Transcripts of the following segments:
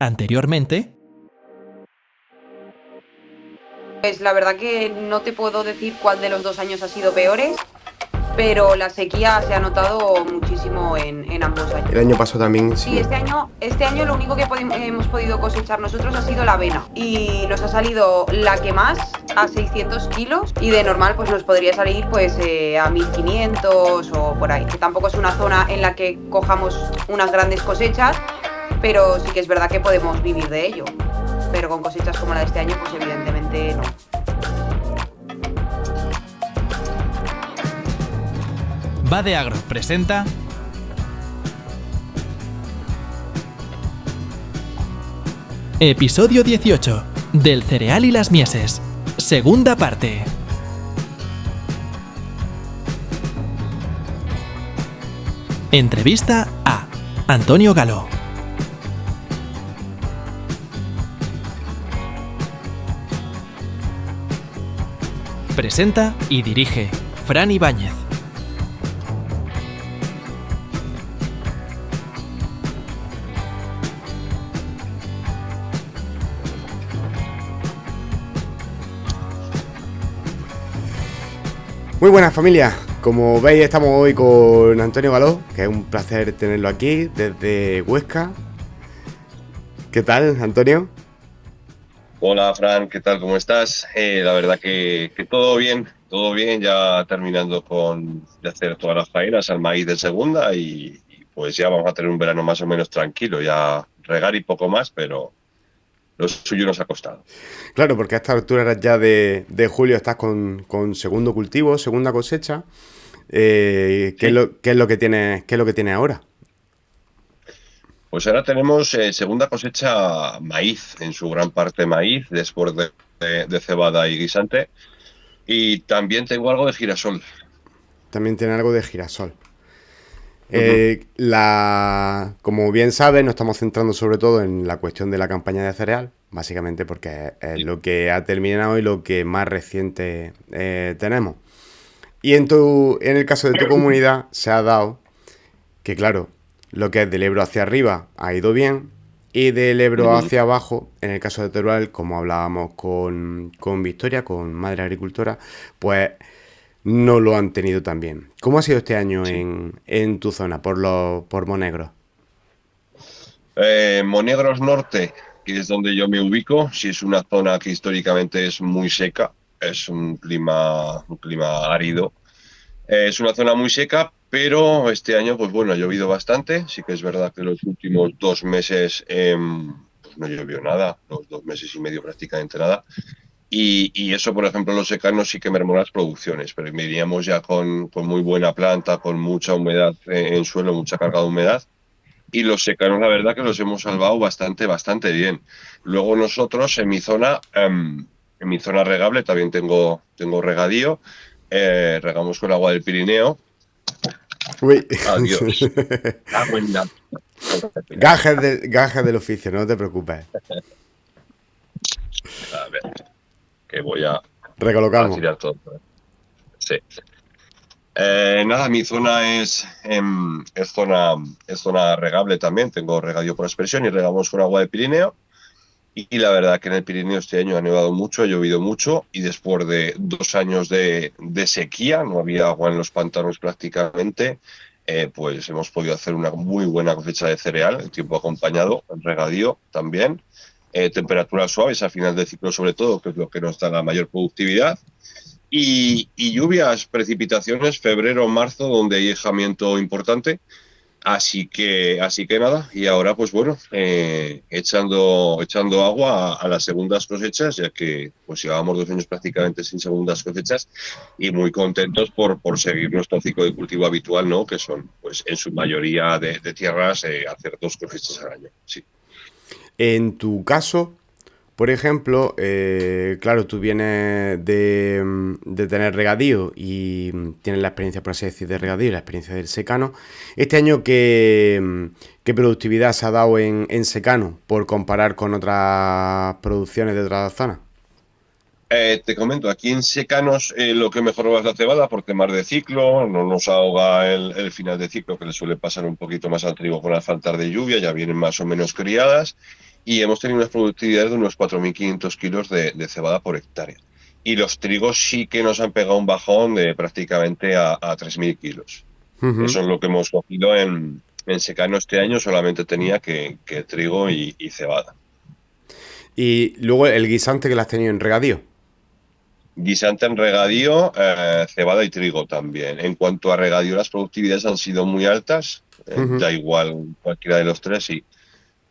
Anteriormente... Pues la verdad que no te puedo decir cuál de los 2 años ha sido peores, pero la sequía se ha notado muchísimo en ambos años. El año pasado también, sí. Sí, este año lo único que hemos podido cosechar nosotros ha sido la avena y nos ha salido la que más a 600 kilos y de normal pues nos podría salir pues a 1500 o por ahí, que tampoco es una zona en la que cojamos unas grandes cosechas, pero sí que es verdad que podemos vivir de ello, pero con cosechas como la de este año pues evidentemente no. Badeagro presenta... Episodio 18, del cereal y las mieses, segunda parte. Entrevista a Antonio Galo. Presenta y dirige Fran Ibáñez. Muy buenas, familia. Como veis, estamos hoy con Antonio Galo, que es un placer tenerlo aquí desde Huesca. ¿Qué tal, Antonio? Hola, Fran, ¿qué tal? ¿Cómo estás? La verdad que todo bien, ya terminando de hacer todas las faenas al maíz de segunda y pues ya vamos a tener un verano más o menos tranquilo, ya regar y poco más, pero lo suyo nos ha costado. Claro, porque a esta altura ya de julio estás con segundo cultivo, segunda cosecha. ¿Qué Sí. es lo que tiene ahora? Pues ahora tenemos segunda cosecha maíz, en su gran parte maíz, después de cebada y guisante, y también tengo algo de girasol. También tiene algo de girasol. Ujú. Como bien sabes, nos estamos centrando sobre todo en la cuestión de la campaña de cereal, básicamente porque es lo que ha terminado y lo que más reciente tenemos. Y en el caso de tu comunidad se ha dado que, claro, lo que es del Ebro hacia arriba ha ido bien y del Ebro Ujú. hacia abajo, en el caso de Teruel, como hablábamos con Victoria, con Madre Agricultora, pues no lo han tenido tan bien. ¿Cómo ha sido este año Sí. en tu zona, por Monegros? Monegros Norte, que es donde yo me ubico, sí es una zona que históricamente es muy seca, es un clima árido. Es una zona muy seca, pero este año, pues bueno, ha llovido bastante. Sí que es verdad que los últimos 2 meses pues no llovió nada, los 2 meses y medio prácticamente nada. Y eso, por ejemplo, los secanos sí que mermó las producciones, pero veníamos ya con muy buena planta, con mucha humedad en suelo, mucha carga de humedad. Y los secanos, la verdad que los hemos salvado bastante bien. Luego nosotros, en mi zona regable, también tengo regadío. Regamos con agua del Pirineo. Uy. Adiós. Agua en la... Gajes del oficio, no te preocupes. A ver, que voy a Recolocamos. tirar todo. Sí. Nada, mi zona es zona regable también. Tengo regadío por aspersión y regamos con agua del Pirineo. Y la verdad que en el Pirineo este año ha nevado mucho, ha llovido mucho y después de 2 años de sequía, no había agua en los pantanos prácticamente, pues hemos podido hacer una muy buena cosecha de cereal, el tiempo acompañado, el regadío también, temperaturas suaves a final de ciclo sobre todo, que es lo que nos da la mayor productividad. Y lluvias, precipitaciones, febrero, marzo, donde hay dejamiento importante. Así que nada, y ahora pues bueno, echando agua a las segundas cosechas, ya que pues llevábamos 2 años prácticamente sin segundas cosechas y muy contentos por seguir nuestro ciclo de cultivo habitual, ¿no? Que son pues en su mayoría de tierras hacer 2 cosechas al año. Sí. En tu caso, por ejemplo, claro, tú vienes de tener regadío y tienes la experiencia, por así decir, de regadío y la experiencia del secano. Este año, ¿qué productividad se ha dado en secano por comparar con otras producciones de otras zonas? Te comento, aquí en secanos lo que mejoró es la cebada por temas de ciclo, no nos ahoga el final de ciclo que le suele pasar un poquito más al trigo con las faltas de lluvia, ya vienen más o menos criadas. y hemos tenido unas productividades de unos 4.500 kilos de cebada por hectárea. Y los trigos sí que nos han pegado un bajón de prácticamente a 3.000 kilos. Eso es lo que hemos cogido en secano este año, solamente tenía que trigo y cebada. Y luego el guisante que le has tenido en regadío. Guisante en regadío, cebada y trigo también. En cuanto a regadío, las productividades han sido muy altas, da igual cualquiera de los tres. Y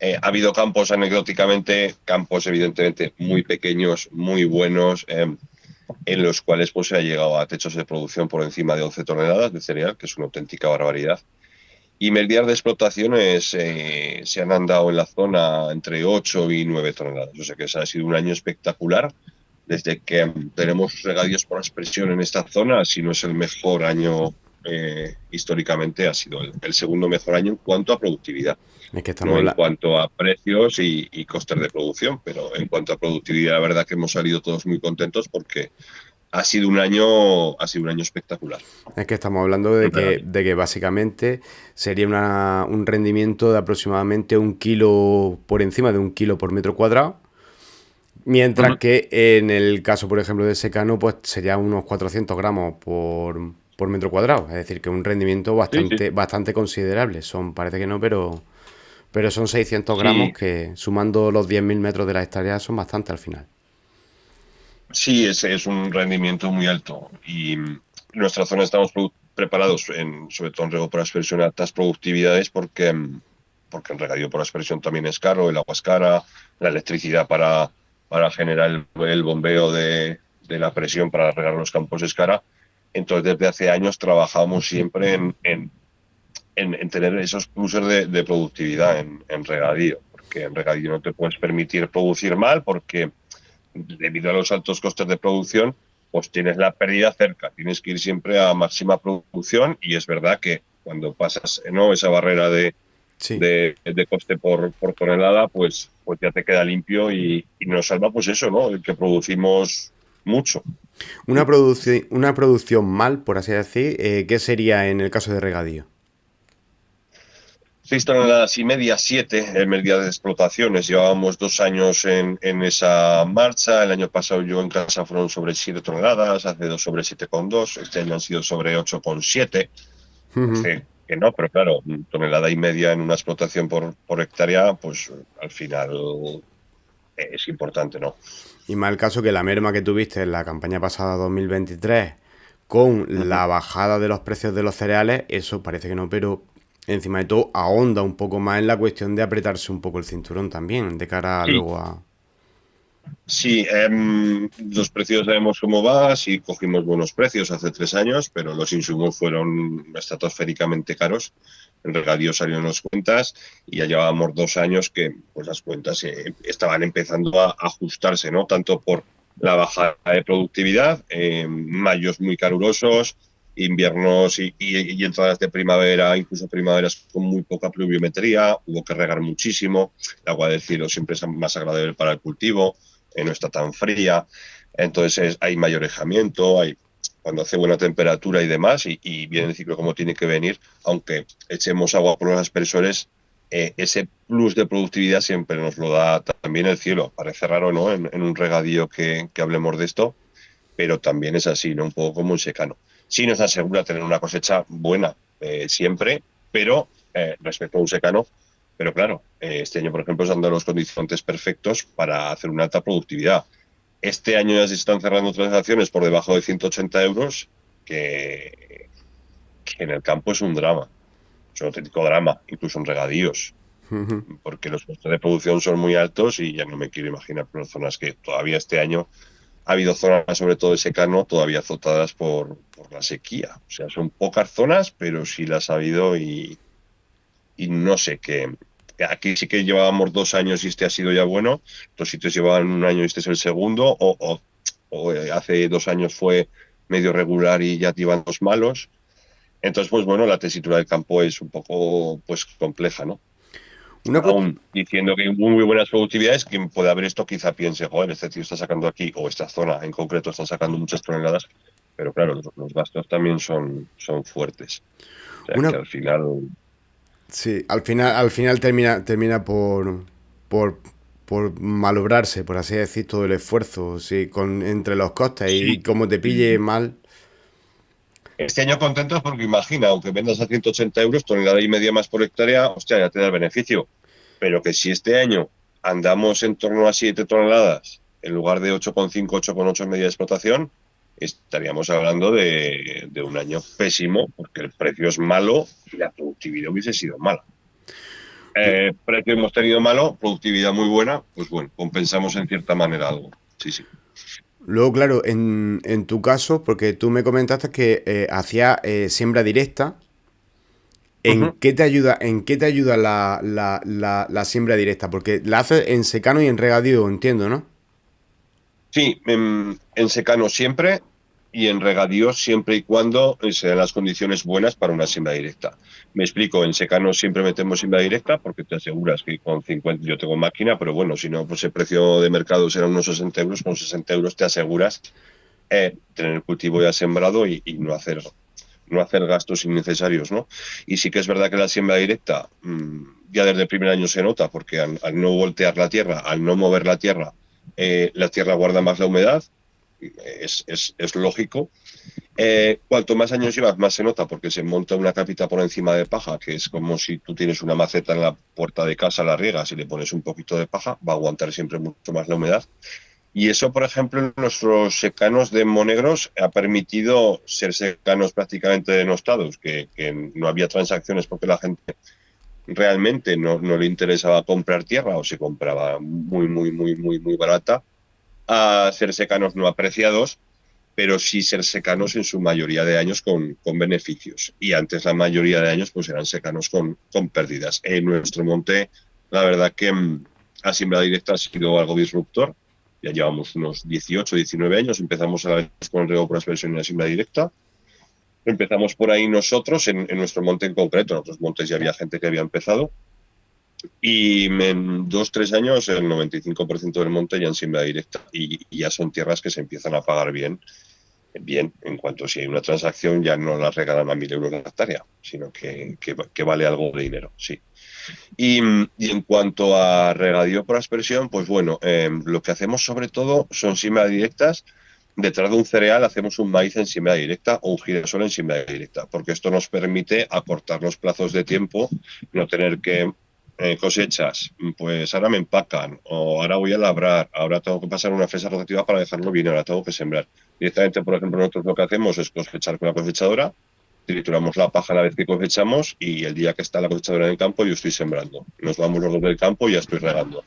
ha habido campos anecdóticamente, campos evidentemente muy pequeños, muy buenos, en los cuales pues se ha llegado a techos de producción por encima de 11 toneladas de cereal, que es una auténtica barbaridad. Y medias de explotaciones se han andado en la zona entre 8 y 9 toneladas. O sea que ese ha sido un año espectacular. Desde que tenemos regadíos por aspersión en esta zona, si no es el mejor año históricamente, ha sido el segundo mejor año en cuanto a productividad. Es que No en cuanto a precios y costes de producción, pero en cuanto a productividad, la verdad que hemos salido todos muy contentos porque ha sido un año espectacular. Es que estamos hablando de que básicamente sería un rendimiento de aproximadamente 1 kilo, por encima de 1 kilo por metro cuadrado, mientras que en el caso, por ejemplo, de secano, pues sería unos 400 gramos por metro cuadrado. Es decir, que un rendimiento bastante considerable. Parece que no, pero son 600 gramos que, sumando los 10.000 metros de la hectárea, son bastante al final. Sí, ese es un rendimiento muy alto y en nuestra zona estamos preparados, sobre todo en riego por aspersión, a altas productividades porque en regadío por aspersión también es caro, el agua es cara, la electricidad para generar el bombeo de la presión para regar los campos es cara. Entonces, desde hace años trabajamos siempre en tener esos pluses de productividad en regadío, porque en regadío no te puedes permitir producir mal porque debido a los altos costes de producción, pues tienes la pérdida cerca, tienes que ir siempre a máxima producción y es verdad que cuando pasas esa barrera de coste por tonelada, pues ya te queda limpio y nos salva pues eso, ¿no? El que producimos mucho. Una producción mal, por así decir, ¿qué sería en el caso de regadío? 6 toneladas y media, 7 en medidas de explotaciones. Llevábamos 2 años en esa marcha. El año pasado yo en casa fueron sobre 7 toneladas, hace 2 sobre 7,2. Este año han sido sobre 8,7. Que no, pero claro, 1,5 toneladas en una explotación por hectárea, pues al final es importante, ¿no? Y más el caso que la merma que tuviste en la campaña pasada 2023 con la bajada de los precios de los cereales, eso parece que no, pero encima de todo ahonda un poco más en la cuestión de apretarse un poco el cinturón también, de cara luego a... Sí, los precios sabemos cómo va, sí cogimos buenos precios hace 3 años, pero los insumos fueron estratosféricamente caros. En regadío salieron las cuentas y ya llevábamos 2 años que pues las cuentas estaban empezando a ajustarse, ¿no? Tanto por la bajada de productividad, mayos muy calurosos, inviernos y entradas de primavera, incluso primaveras con muy poca pluviometría, hubo que regar muchísimo, el agua del cielo siempre es más agradable para el cultivo, no está tan fría, entonces hay mayorejamiento, cuando hace buena temperatura y demás, y viene el ciclo como tiene que venir, aunque echemos agua por los aspersores, ese plus de productividad siempre nos lo da también el cielo. Parece raro, ¿no?, en un regadío que hablemos de esto, pero también es así, ¿no?, un poco como un secano. Sí nos asegura tener una cosecha buena siempre, pero respecto a un secano, pero claro, este año, por ejemplo, se han dado los condicionantes perfectos para hacer una alta productividad. Este año ya se están cerrando transacciones por debajo de 180 euros, que en el campo es un drama, es un auténtico drama, incluso en regadíos, porque los costes de producción son muy altos y ya no me quiero imaginar por zonas que todavía este año ha habido zonas, sobre todo de secano, todavía azotadas por la sequía. O sea, son pocas zonas, pero sí las ha habido y no sé qué. Aquí sí que llevábamos 2 años y este ha sido ya bueno. Otros sitios llevaban 1 año y este es el segundo. O hace 2 años fue medio regular y ya llevan 2 malos. Entonces, pues bueno, la tesitura del campo es un poco pues compleja, ¿no? Aún diciendo que hay muy buenas productividades, quien puede haber esto quizá piense, joder, este tío está sacando aquí, o esta zona en concreto está sacando muchas toneladas, pero claro, los gastos también son fuertes. O sea, que al final... Sí, al final termina por por malobrarse, por así decir, todo el esfuerzo, sí, entre los costes Sí. y como te pille mal. Este año contentos porque imagina, aunque vendas a 180 euros, tonelada y media más por hectárea, hostia, ya te da el beneficio. Pero que si este año andamos en torno a 7 toneladas, en lugar de 8,5, 8,8 media de explotación, estaríamos hablando de un año pésimo, porque el precio es malo y la productividad hubiese sido mala. Precio hemos tenido malo, productividad muy buena, pues bueno, compensamos en cierta manera algo. Sí, sí. Luego, claro, en tu caso, porque tú me comentaste que hacías siembra directa, Ujú. ¿en qué te ayuda la siembra directa? Porque la haces en secano y en regadío, entiendo, ¿no? Sí, en secano siempre y en regadío siempre y cuando se den las condiciones buenas para una siembra directa. Me explico, en secano siempre metemos siembra directa porque te aseguras que con 50, yo tengo máquina, pero bueno, si no, pues el precio de mercado será unos 60 euros, con 60 euros te aseguras tener el cultivo ya sembrado y no hacer gastos innecesarios, ¿no? Y sí que es verdad que la siembra directa ya desde el primer año se nota, porque al no voltear la tierra, al no mover la tierra guarda más la humedad, es lógico. Cuanto más años llevas, más se nota, porque se monta una capita por encima de paja, que es como si tú tienes una maceta en la puerta de casa, la riegas y le pones un poquito de paja, va a aguantar siempre mucho más la humedad. Y eso, por ejemplo, en nuestros secanos de monegros ha permitido ser secanos prácticamente denostados, que no había transacciones porque la gente realmente no le interesaba comprar tierra o se compraba muy barata, a ser secanos no apreciados, pero sí ser secanos en su mayoría de años con beneficios. Y antes la mayoría de años pues eran secanos con pérdidas. En nuestro monte, la verdad que la siembra directa ha sido algo disruptor. Ya llevamos unos 18, 19 años, empezamos a la vez con el riego por aspersión y la siembra directa. Empezamos por ahí nosotros, en nuestro monte en concreto, en otros montes ya había gente que había empezado, y en 2, 3 años el 95% del monte ya en siembra directa y ya son tierras que se empiezan a pagar bien, en cuanto si hay una transacción ya no las regalan a 1.000 euros la hectárea, sino que vale algo de dinero, sí. Y en cuanto a regadío por aspersión, pues bueno, lo que hacemos sobre todo son siembras directas. Detrás de un cereal hacemos un maíz en siembra directa o un girasol en siembra directa, porque esto nos permite acortar los plazos de tiempo, no tener que cosechas, pues ahora me empacan, o ahora voy a labrar, ahora tengo que pasar una fase rotativa para dejarlo bien, ahora tengo que sembrar. Directamente, por ejemplo, nosotros lo que hacemos es cosechar con la cosechadora, trituramos la paja a la vez que cosechamos y el día que está la cosechadora en el campo yo estoy sembrando. Nos vamos los dos del campo y ya estoy regando.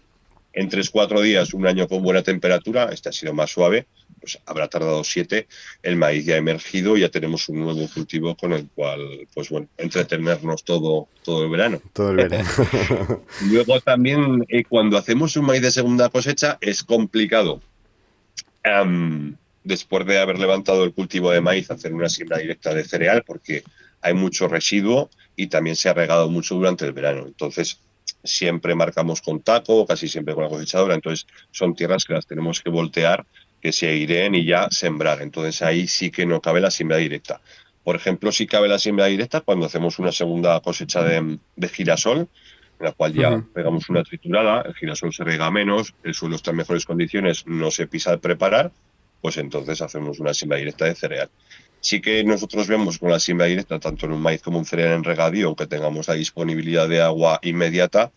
En 3, 4 días, un año con buena temperatura, este ha sido más suave, pues habrá tardado 7, el maíz ya ha emergido y ya tenemos un nuevo cultivo con el cual, pues bueno, entretenernos todo el verano. Todo el verano. Luego también, cuando hacemos un maíz de segunda cosecha, es complicado. Después de haber levantado el cultivo de maíz, hacer una siembra directa de cereal, porque hay mucho residuo y también se ha regado mucho durante el verano. Entonces, siempre marcamos con taco, casi siempre con la cosechadora. Entonces, son tierras que las tenemos que voltear, que se airen y ya sembrar. Entonces, ahí sí que no cabe la siembra directa. Por ejemplo, sí cabe la siembra directa cuando hacemos una segunda cosecha de girasol, en la cual ya pegamos una triturada, el girasol se rega menos, el suelo está en mejores condiciones, no se pisa al preparar, pues entonces hacemos una siembra directa de cereal. Sí que nosotros vemos con la siembra directa, tanto en un maíz como un cereal en regadío, aunque tengamos la disponibilidad de agua inmediata,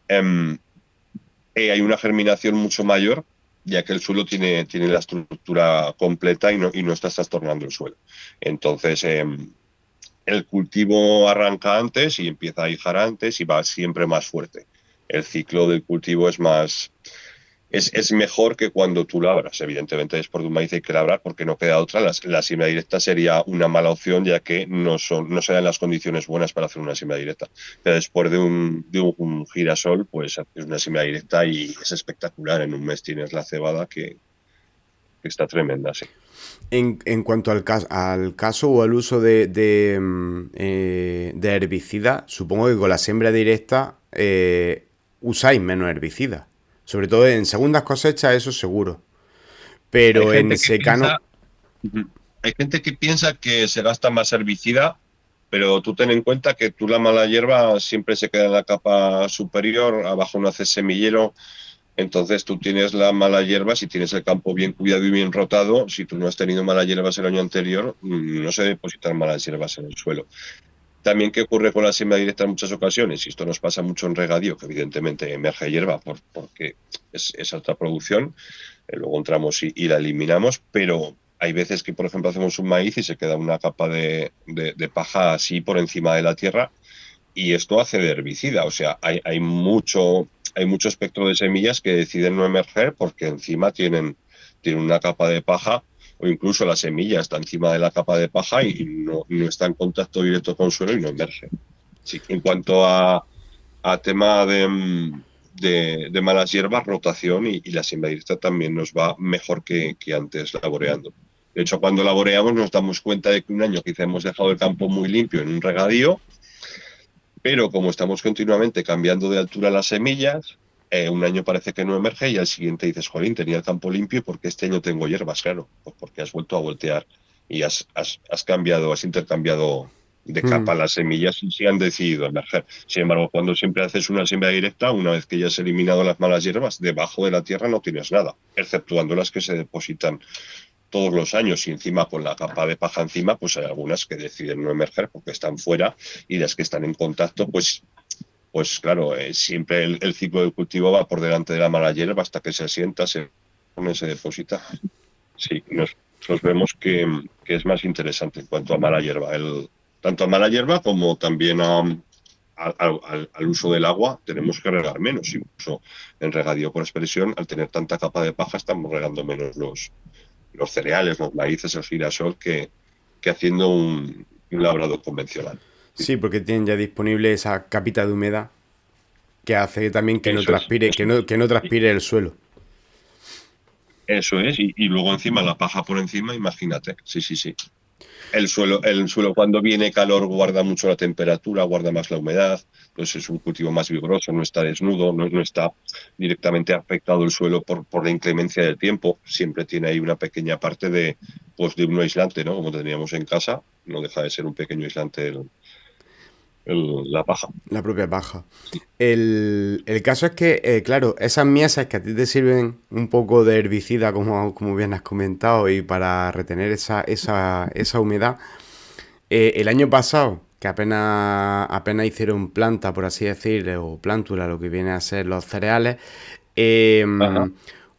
hay una germinación mucho mayor, ya que el suelo tiene la estructura completa y no estás trastornando el suelo. Entonces, el cultivo arranca antes y empieza a hijar antes y va siempre más fuerte. El ciclo del cultivo es mejor que cuando tú labras. Evidentemente, después de un maíz hay que labrar porque no queda otra. La siembra directa sería una mala opción, ya que no se dan las condiciones buenas para hacer una siembra directa. Pero después de un girasol, pues haces una siembra directa y es espectacular. En un mes tienes la cebada que está tremenda, sí. En cuanto al caso o al uso de herbicida, supongo que con la siembra directa usáis menos herbicida. Sobre todo en segundas cosechas, eso seguro. Pero en secano... Hay gente que piensa que se gasta más herbicida, pero tú ten en cuenta que tú la mala hierba siempre se queda en la capa superior, abajo no hace semillero. Entonces tú tienes la mala hierba, si tienes el campo bien cuidado y bien rotado, si tú no has tenido malas hierbas el año anterior, no se depositan malas hierbas en el suelo. También, ¿qué ocurre con la siembra directa en muchas ocasiones? Y esto nos pasa mucho en regadío, que evidentemente emerge hierba porque es alta producción, luego entramos y la eliminamos, pero hay veces que, por ejemplo, hacemos un maíz y se queda una capa de paja así por encima de la tierra y esto hace de herbicida. O sea, hay mucho espectro de semillas que deciden no emerger porque encima tienen una capa de paja o incluso la semilla está encima de la capa de paja y no está en contacto directo con el suelo y no emerge. Sí, en cuanto a tema de malas hierbas, rotación y la siembra directa también nos va mejor que antes laboreando. De hecho, cuando laboreamos nos damos cuenta de que un año quizá hemos dejado el campo muy limpio en un regadío, pero como estamos continuamente cambiando de altura las semillas, un año parece que no emerge y al siguiente dices, jolín, tenía el campo limpio y ¿por qué este año tengo hierbas? Claro, pues porque has vuelto a voltear y has cambiado, has intercambiado de capa las semillas y sí han decidido emerger. Sin embargo, cuando siempre haces una siembra directa, una vez que ya has eliminado las malas hierbas, debajo de la tierra no tienes nada, exceptuando las que se depositan todos los años y encima con la capa de paja encima, pues hay algunas que deciden no emerger porque están fuera y las que están en contacto, pues claro, siempre el ciclo del cultivo va por delante de la mala hierba hasta que se asienta, se pone, se deposita. Sí, nosotros vemos que es más interesante en cuanto a mala hierba, tanto a mala hierba como también al uso del agua, tenemos que regar menos. Incluso en regadío por expresión, al tener tanta capa de paja, estamos regando menos los cereales, los maíces, el girasol, que haciendo un labrado convencional. Sí, porque tienen ya disponible esa capita de humedad que hace también que no Eso es, transpire, que no transpire el suelo. Eso es, y luego encima la paja por encima, imagínate. Sí, sí, sí. El suelo cuando viene calor guarda mucho la temperatura, guarda más la humedad, entonces es un cultivo más vigoroso, no está desnudo, no está directamente afectado el suelo por la inclemencia del tiempo, siempre tiene ahí una pequeña parte de un aislante, ¿no? Como teníamos en casa, no deja de ser un pequeño aislante la paja. La propia paja. El caso es que, claro, esas miesas que a ti te sirven un poco de herbicida, como bien has comentado, y para retener esa humedad, el año pasado, que apenas hicieron planta, por así decir, o plántula, lo que viene a ser los cereales, Ajá.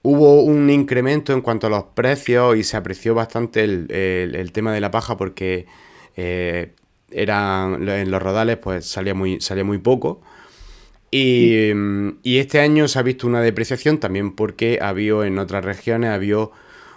hubo un incremento en cuanto a los precios y se apreció bastante el tema de la paja porque en los rodales pues salía muy poco. Y este año se ha visto una depreciación también porque había en otras regiones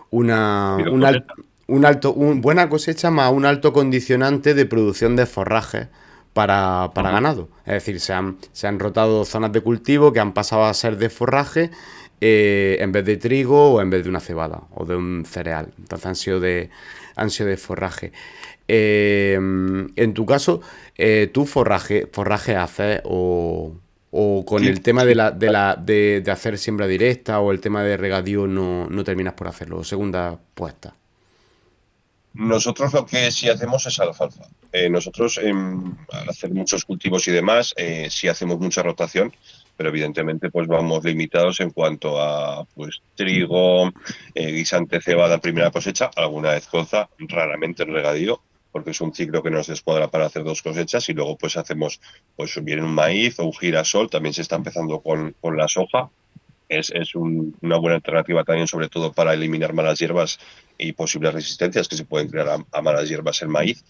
una, Pero un, al- cosecha. buena cosecha más un alto condicionante de producción de forrajes para Ujú. ganado. Es decir, se han rotado zonas de cultivo que han pasado a ser de forraje en vez de trigo o en vez de una cebada o de un cereal. Entonces han sido de forraje. En tu caso, ¿tú forraje haces o con Sí, el tema de, sí. la, de, la, de hacer siembra directa o el tema de regadío no terminas por hacerlo? Segunda puesta. Nosotros lo que sí hacemos es alfalfa. Nosotros, al hacer muchos cultivos y demás, sí hacemos mucha rotación, pero evidentemente pues vamos limitados en cuanto a pues trigo, guisante, cebada, primera cosecha, alguna vez colza, raramente el regadío, porque es un ciclo que nos descuadra para hacer dos cosechas y luego pues hacemos, pues viene un maíz o un girasol, también se está empezando con la soja. Es una buena alternativa también, sobre todo para eliminar malas hierbas y posibles resistencias que se pueden crear a malas hierbas el maíz.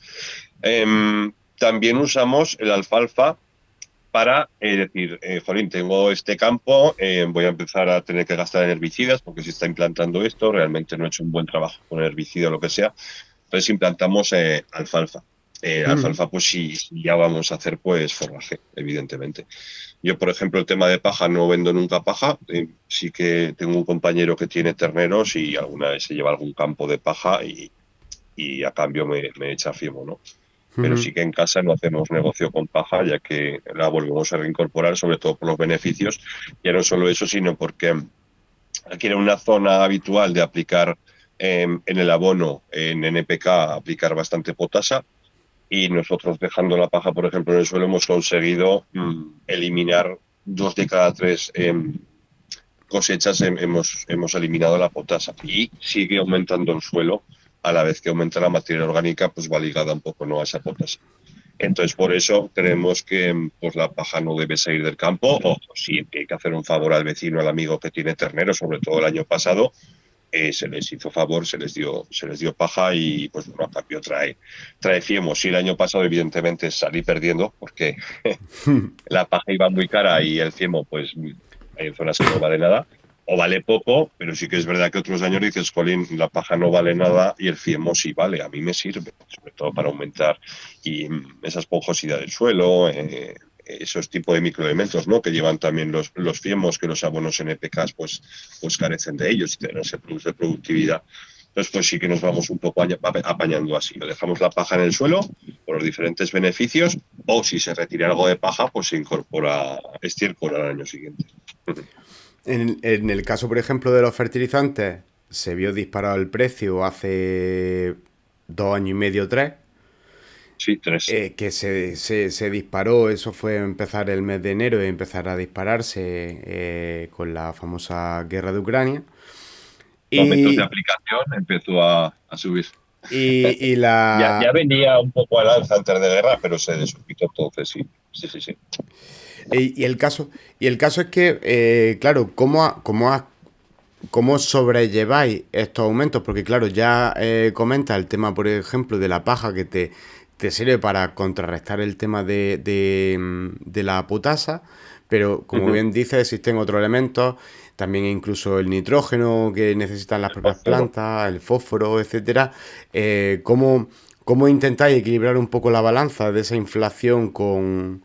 También usamos el alfalfa para decir, jolín, tengo este campo, voy a empezar a tener que gastar en herbicidas porque se está implantando esto, realmente no he hecho un buen trabajo con el herbicida o lo que sea, entonces implantamos alfalfa. Alfalfa, pues si ya vamos a hacer pues forraje, evidentemente. Yo, por ejemplo, el tema de paja, no vendo nunca paja. Sí que tengo un compañero que tiene terneros y alguna vez se lleva algún campo de paja y a cambio me echa fiemo, ¿no? Pero sí que en casa no hacemos negocio con paja, ya que la volvemos a reincorporar, sobre todo por los beneficios. Ya no solo eso, sino porque aquí era una zona habitual de aplicar en el abono, en NPK, aplicar bastante potasa y nosotros dejando la paja, por ejemplo, en el suelo hemos conseguido eliminar 2 de cada 3 cosechas hemos eliminado la potasa y sigue aumentando el suelo a la vez que aumenta la materia orgánica, pues va ligada un poco, ¿no?, a esa potasa. Entonces, por eso creemos que pues, la paja no debe salir del campo, o si hay que hacer un favor al vecino, al amigo que tiene ternero, sobre todo el año pasado, se les hizo favor, se les dio paja y pues bueno, a cambio trae fiemos. Y el año pasado, evidentemente, salí perdiendo porque la paja iba muy cara y el fiemo, pues hay zonas que no vale nada. O vale poco, pero sí que es verdad que otros años dices, jolín, la paja no vale nada y el fiemo sí vale, a mí me sirve, sobre todo para aumentar y esa esponjosidad del suelo, esos tipos de microelementos, ¿no?, que llevan también los fiemos, que los abonos NPK pues carecen de ellos y tienen ese plus de productividad. Entonces, pues sí que nos vamos un poco apañando así. Lo dejamos la paja en el suelo por los diferentes beneficios, o si se retira algo de paja, pues se incorpora estiércol al año siguiente. En el caso, por ejemplo, de los fertilizantes, se vio disparado el precio hace 2 años y medio, 3. Sí, 3. Que se disparó, eso fue empezar el mes de enero y empezar a dispararse con la famosa guerra de Ucrania. Momentos de aplicación empezó a subir. Y la... ya venía un poco al alza antes de guerra, pero se desupitó entonces, sí. Y el caso es que, claro, ¿cómo sobrelleváis estos aumentos? Porque, claro, ya comenta el tema, por ejemplo, de la paja que te sirve para contrarrestar el tema de la potasa, pero, como bien dice, existen otros elementos, también incluso el nitrógeno que necesitan las propias plantas, el fósforo, etcétera. ¿Cómo intentáis equilibrar un poco la balanza de esa inflación con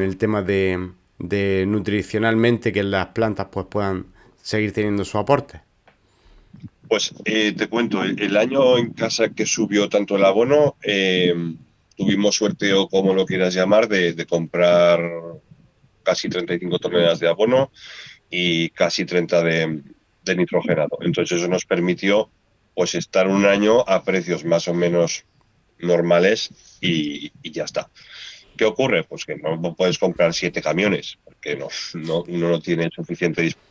el tema de nutricionalmente que las plantas pues puedan seguir teniendo su aporte? Pues te cuento, el año en casa que subió tanto el abono, tuvimos suerte, o como lo quieras llamar, de comprar casi 35 toneladas de abono y casi 30 de nitrogenado. Entonces eso nos permitió pues estar un año a precios más o menos normales y ya está. ¿Qué ocurre? Pues que no puedes comprar 7 camiones, porque uno no tiene suficiente disponibilidad.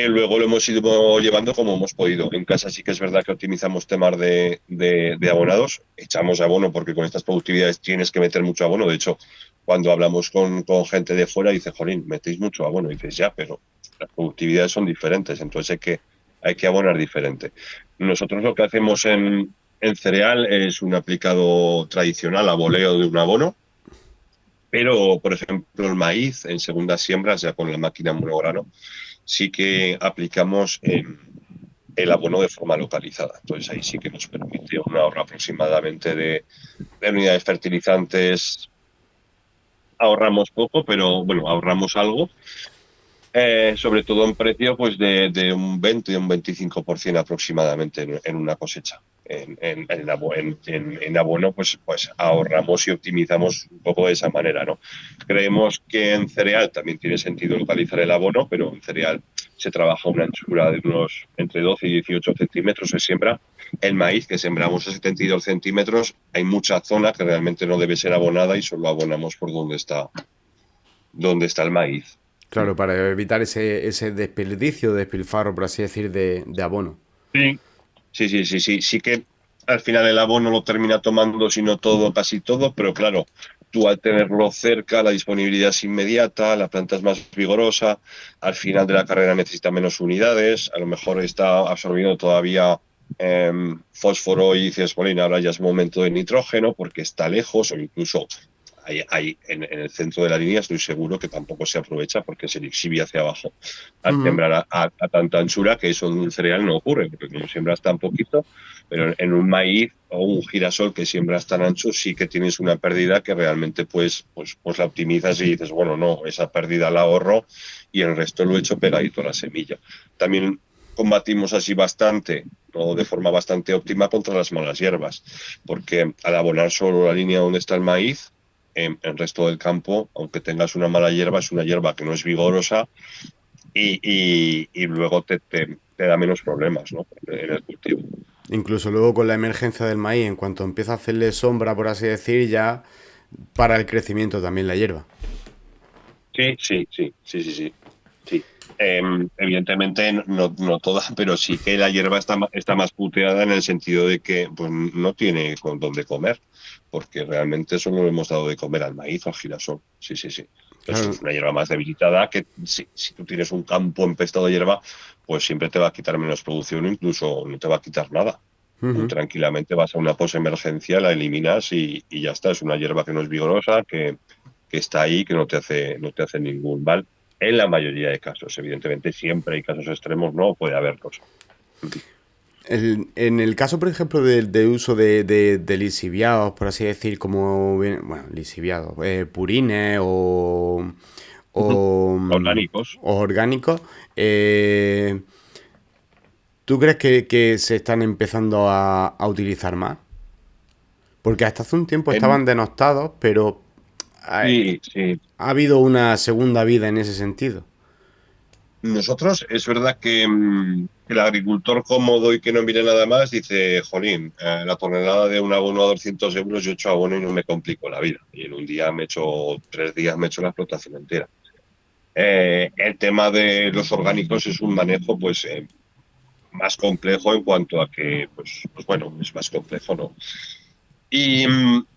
Luego lo hemos ido llevando como hemos podido. En casa sí que es verdad que optimizamos temas de abonados. Echamos abono porque con estas productividades tienes que meter mucho abono. De hecho, cuando hablamos con gente de fuera, dice, jolín, metéis mucho abono. Y dices, ya, pero las productividades son diferentes, entonces hay que abonar diferente. Nosotros lo que hacemos en cereal es un aplicado tradicional a voleo de un abono, pero, por ejemplo, el maíz en segundas siembras, ya con la máquina monograno, sí que aplicamos el abono de forma localizada. Entonces ahí sí que nos permite un ahorro aproximadamente de unidades fertilizantes. Ahorramos poco, pero bueno, ahorramos algo. Sobre todo en precio pues de un 20 y un 25% aproximadamente en una cosecha. En abono pues ahorramos y optimizamos un poco de esa manera, ¿no? Creemos que en cereal también tiene sentido localizar el abono, pero en cereal se trabaja una anchura de unos entre 12 y 18 centímetros se siembra. El maíz, que sembramos a 72 centímetros, hay mucha zona que realmente no debe ser abonada y solo abonamos por donde está el maíz. Claro, para evitar ese desperdicio, despilfarro, por así decir, de abono. Sí que al final el abono lo termina tomando, si no todo, casi todo, pero claro, tú al tenerlo cerca, la disponibilidad es inmediata, la planta es más vigorosa, al final de la carrera necesita menos unidades, a lo mejor está absorbiendo todavía fósforo y dices, bueno, ahora ya es momento de nitrógeno porque está lejos, o incluso hay en el centro de la línea estoy seguro que tampoco se aprovecha porque se exhibe hacia abajo al sembrar a tanta anchura, que eso en un cereal no ocurre, porque como siembras tan poquito, pero en un maíz o un girasol que siembras tan ancho sí que tienes una pérdida que realmente pues la optimizas y dices, bueno, no, esa pérdida la ahorro y el resto lo he hecho pegadito a la semilla. También combatimos así bastante, o de forma bastante óptima, contra las malas hierbas, porque al abonar solo la línea donde está el maíz, en el resto del campo, aunque tengas una mala hierba, es una hierba que no es vigorosa y luego te da menos problemas, ¿no?, en el cultivo. Incluso luego con la emergencia del maíz, en cuanto empieza a hacerle sombra, por así decir, ya para el crecimiento también la hierba. Sí. Sí. Evidentemente no toda, pero sí que la hierba está más puteada en el sentido de que pues, no tiene con dónde comer, porque realmente solo le hemos dado de comer al maíz o al girasol. Sí. Entonces Claro. es una hierba más debilitada que si tú tienes un campo empestado de hierba, pues siempre te va a quitar menos producción o incluso no te va a quitar nada. Muy Ujú. tranquilamente vas a una posemergencia, la eliminas y ya está. Es una hierba que no es vigorosa, que está ahí, que no te hace ningún mal. En la mayoría de casos, evidentemente, siempre hay casos extremos, no puede haberlos. En el caso, por ejemplo, de uso de lisiviados, por así decir, como, bueno, lisiviados, purines o, Orgánicos. o orgánicos, eh, ¿tú crees que se están empezando a utilizar más? Porque hasta hace un tiempo En- estaban denostados, pero ha, sí. ha habido una segunda vida en ese sentido. Nosotros, es verdad que el agricultor cómodo y que no mire nada más dice, jolín, la tonelada de un abono a 200 euros, yo echo abono y no me complico la vida. Y en un día 3 días me echo la explotación entera. El tema de los orgánicos es un manejo, pues, más complejo en cuanto a que, pues bueno, es más complejo, ¿no? Y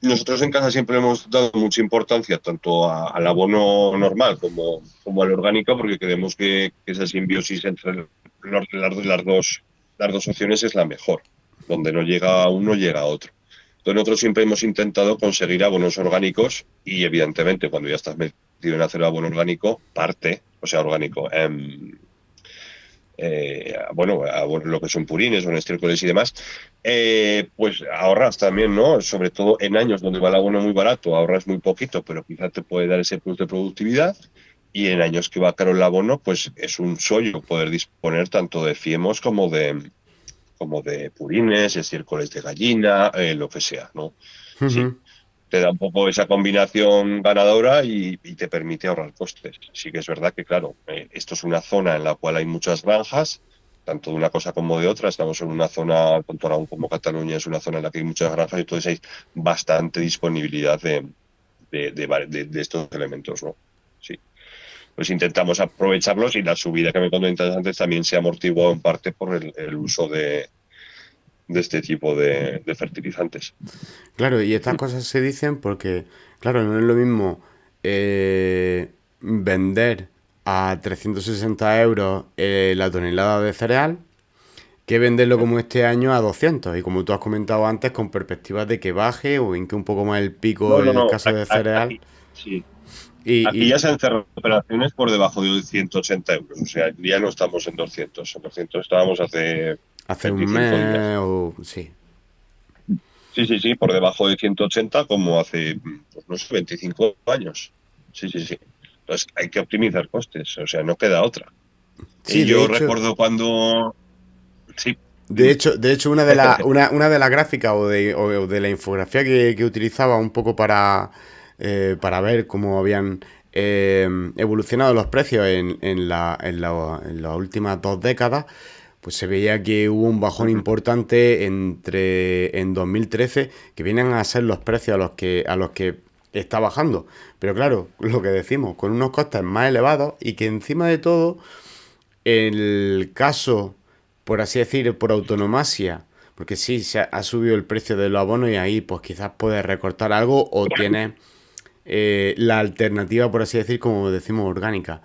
nosotros en casa siempre hemos dado mucha importancia tanto al abono normal como al orgánico, porque creemos que esa simbiosis entre las dos opciones es la mejor. Donde no llega uno, llega otro. Entonces nosotros siempre hemos intentado conseguir abonos orgánicos y evidentemente cuando ya estás metido en hacer abono orgánico, parte, o sea, orgánico, bueno, lo que son purines o estiércoles y demás, pues ahorras también, ¿no? Sobre todo en años donde va el abono muy barato, ahorras muy poquito, pero quizás te puede dar ese plus de productividad. Y en años que va caro el abono, pues es un sollo poder disponer tanto de fiemos como de purines, estiércoles de gallina, lo que sea, ¿no? Sí, Ujú. te da un poco esa combinación ganadora y te permite ahorrar costes. Sí que es verdad que, claro, esto es una zona en la cual hay muchas granjas, tanto de una cosa como de otra. Estamos en una zona, tanto Aragón como Cataluña, es una zona en la que hay muchas granjas y entonces hay bastante disponibilidad de estos elementos, ¿no? Sí. Pues intentamos aprovecharlos y la subida que me comentas antes también se amortiguó en parte por el uso de este tipo de fertilizantes. Claro, y estas cosas se dicen porque, claro, no es lo mismo vender a 360 euros la tonelada de cereal que venderlo como este año a 200. Y como tú has comentado antes, con perspectivas de que baje o en que un poco más el pico No, el no, caso de cereal. aquí, sí. Y, Aquí ya y se han cerrado operaciones por debajo de 180 euros. O sea, ya no estamos en 200. En 200 estábamos hace hace un 25 días. mes o... Sí. Sí, por debajo de 180 como hace, pues no sé, 25 años. Sí. Entonces hay que optimizar costes. O sea, no queda otra. Sí, Y yo recuerdo cuando... Sí, dime. de hecho una de las gráficas o de la infografía que utilizaba un poco para ver cómo habían evolucionado los precios en las últimas 2 décadas, pues se veía que hubo un bajón importante en 2013, que vienen a ser los precios a los que está bajando. Pero claro, lo que decimos, con unos costes más elevados y que encima de todo el caso, por así decir, por autonomasia, porque sí, se ha subido el precio de los abonos y ahí pues quizás puedes recortar algo o tienes la alternativa, por así decir, como decimos, orgánica.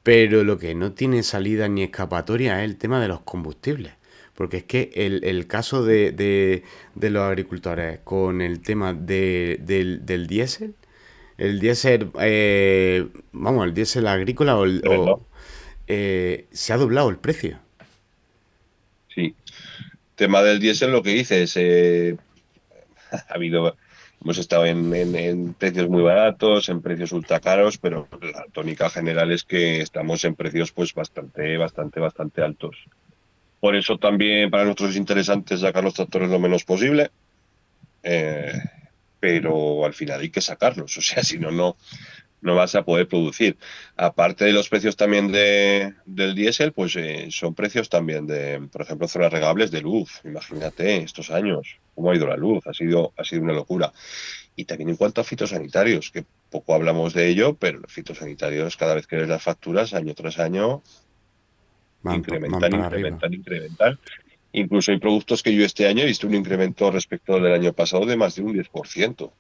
Pero lo que no tiene salida ni escapatoria es el tema de los combustibles. Porque es que el caso de los agricultores con el tema del diésel, el diésel, vamos, el diésel agrícola ¿No? se ha doblado el precio. Sí. Tema del diésel, lo que dices, hemos estado en precios muy baratos, en precios ultra caros, pero la tónica general es que estamos en precios pues bastante altos. Por eso también para nosotros es interesante sacar los tractores lo menos posible, eh, pero al final hay que sacarlos, o sea, si no, no vas a poder producir. Aparte de los precios también del diésel, pues son precios también de, por ejemplo, zonas regables de luz. Imagínate estos años, cómo ha ido la luz, ha sido una locura. Y también en cuanto a fitosanitarios, que poco hablamos de ello, pero los fitosanitarios, cada vez que ves las facturas, año tras año, Van incrementan, para arriba. incrementan, incrementan. Incluso hay productos que yo este año he visto un incremento respecto del año pasado de más de un 10%.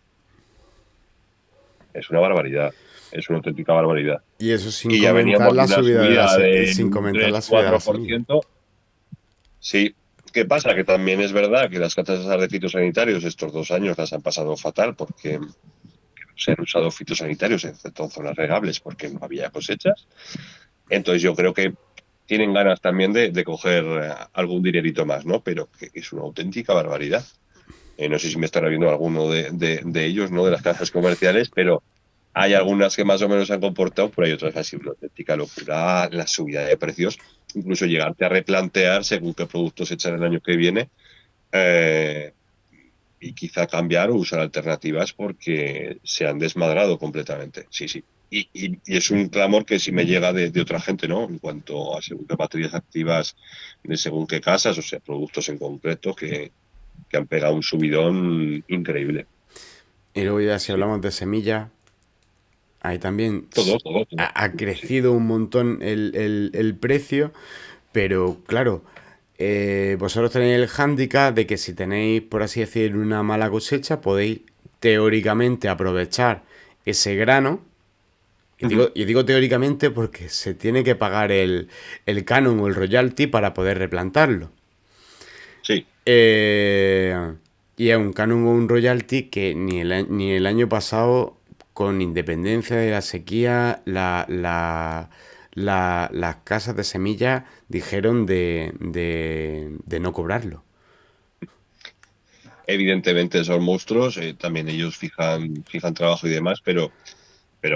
Es una barbaridad, es una auténtica barbaridad. Y eso sin Y ya comentar veníamos de la una subida de subida de sin un comentar la tres subida de la cuatro por semilla. ciento Sí, ¿qué pasa? Que también es verdad que las tasas de fitosanitarios estos 2 años las han pasado fatal porque se han usado fitosanitarios, excepto en zonas regables, porque no había cosechas. Entonces yo creo que tienen ganas también de coger algún dinerito más, ¿no? Pero que es una auténtica barbaridad. No sé si me estará viendo alguno de ellos, ¿no? De las casas comerciales, pero hay algunas que más o menos se han comportado, pero hay otras que ha sido una auténtica locura la subida de precios, incluso llegarte a replantear según qué productos echar el año que viene eh, y quizá cambiar o usar alternativas porque se han desmadrado completamente. Sí, sí. Y es un clamor que sí me llega de otra gente, ¿no? En cuanto a según qué baterías activas de según qué casas, o sea, productos en concreto que han pegado un subidón increíble. Y luego ya si Sí. hablamos de semillas, ahí también Todo. ha Sí. crecido un montón el precio, pero claro, vosotros tenéis el hándicap de que si tenéis, por así decir, una mala cosecha, podéis teóricamente aprovechar ese grano. Ujú. Y digo teóricamente porque se tiene que pagar el canon o el royalty para poder replantarlo. Sí. Eh, y es un canon o un royalty que ni el año pasado, con independencia de la sequía, las casas de semillas dijeron de no cobrarlo. Evidentemente son monstruos, también ellos fijan trabajo y demás, pero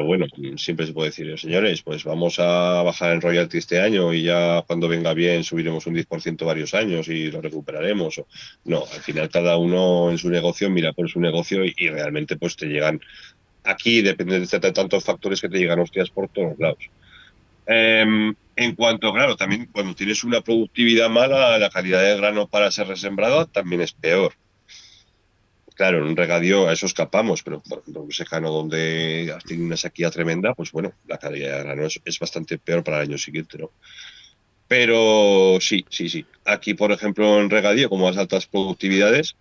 bueno, siempre se puede decir, señores, pues vamos a bajar el royalty este año y ya cuando venga bien subiremos un 10% varios años y lo recuperaremos. No, al final cada uno en su negocio mira por su negocio y realmente pues te llegan, aquí depende de tantos factores que te llegan hostias por todos lados. En cuanto, claro, también cuando tienes una productividad mala, la calidad del grano para ser resembrado también es peor. Claro, en un regadío a eso escapamos, pero por ejemplo, un secano donde has tenido una sequía tremenda, pues bueno, la calidad de grano es bastante peor para el año siguiente, ¿no? Pero sí, sí, sí. Aquí, por ejemplo, en regadío, como las altas productividades,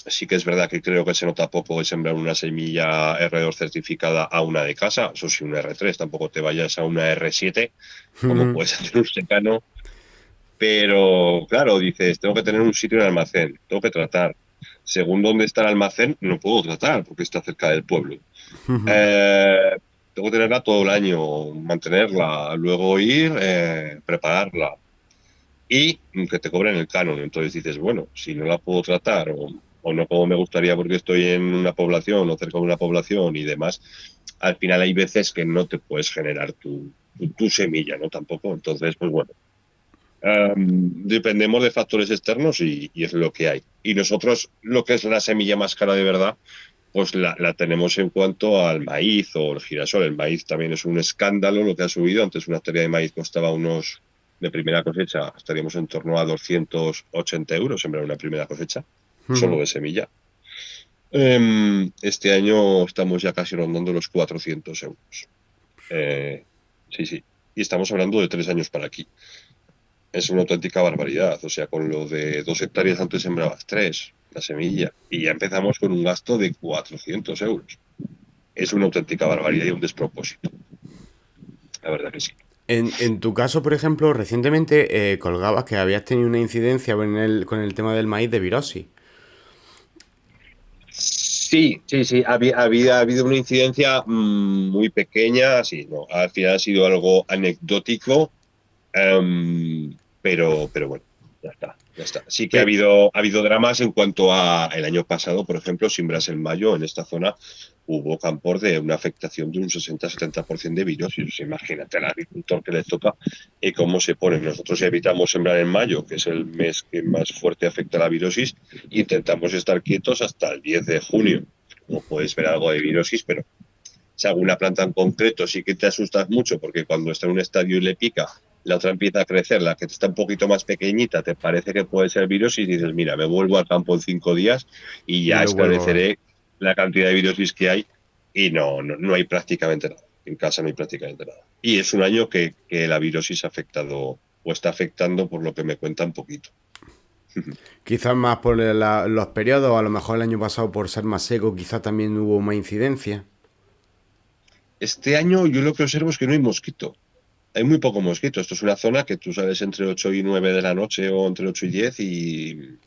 sí que es verdad que creo que se nota poco de sembrar una semilla R2 certificada a una de casa, eso sí, una R3, tampoco te vayas a una R7, como puedes hacer un secano, pero claro, dices, tengo que tener un sitio en el almacén, tengo que tratar. Según dónde está el almacén, no puedo tratar porque está cerca del pueblo. Eh, Tengo que tenerla todo el año, mantenerla, luego ir, prepararla y que te cobren el canon. Entonces dices, bueno, si no la puedo tratar o no como me gustaría porque estoy en una población o cerca de una población y demás, al final hay veces que no te puedes generar tu semilla, ¿no? Tampoco. Entonces, pues bueno, dependemos de factores externos y es lo que hay. Y nosotros, lo que es la semilla más cara de verdad, pues la tenemos en cuanto al maíz o el girasol. El maíz también es un escándalo lo que ha subido. Antes una hectárea de maíz costaba unos, de primera cosecha, estaríamos en torno a 280 euros sembrar una primera cosecha, solo de semilla. Este año estamos ya casi rondando los 400 euros. Sí, sí. Y estamos hablando de 3 años para aquí. Es una auténtica barbaridad. O sea, con lo de 2 hectáreas antes sembrabas 3, la semilla. Y ya empezamos con un gasto de 400 euros. Es una auténtica barbaridad y un despropósito. La verdad que sí. En tu caso, por ejemplo, recientemente colgabas que habías tenido una incidencia con el tema del maíz de virosis. Sí, sí, sí. Había habido una incidencia muy pequeña, sí, no. Al final ha sido algo anecdótico, pero bueno, ya está, ya está. Sí que Pe- ha habido dramas en cuanto a el año pasado, por ejemplo, siembras en mayo, en esta zona hubo campos de una afectación de un 60-70% de virosis. O sea, imagínate al agricultor que le toca y cómo se pone. Nosotros evitamos sembrar en mayo, que es el mes que más fuerte afecta la virosis, e intentamos estar quietos hasta el 10 de junio. No puedes ver algo de virosis, pero Si alguna planta en concreto sí que te asustas mucho, porque cuando está en un estadio y le pica, la otra empieza a crecer, la que está un poquito más pequeñita, te parece que puede ser virus y dices, mira, me vuelvo al campo en 5 días y Y ya lo vuelvo a ver. esclareceré la cantidad de virusis que hay y no hay prácticamente nada. En casa no hay prácticamente nada. Y es un año que la virosis ha afectado o está afectando por lo que me cuenta un poquito. Quizás más por los periodos, a lo mejor el año pasado por ser más seco, quizás también hubo más incidencia. Este año yo lo que observo es que no hay mosquito. Hay muy poco mosquito. Esto es una zona que tú sales entre 8 y 9 de la noche o entre 8 y 10 y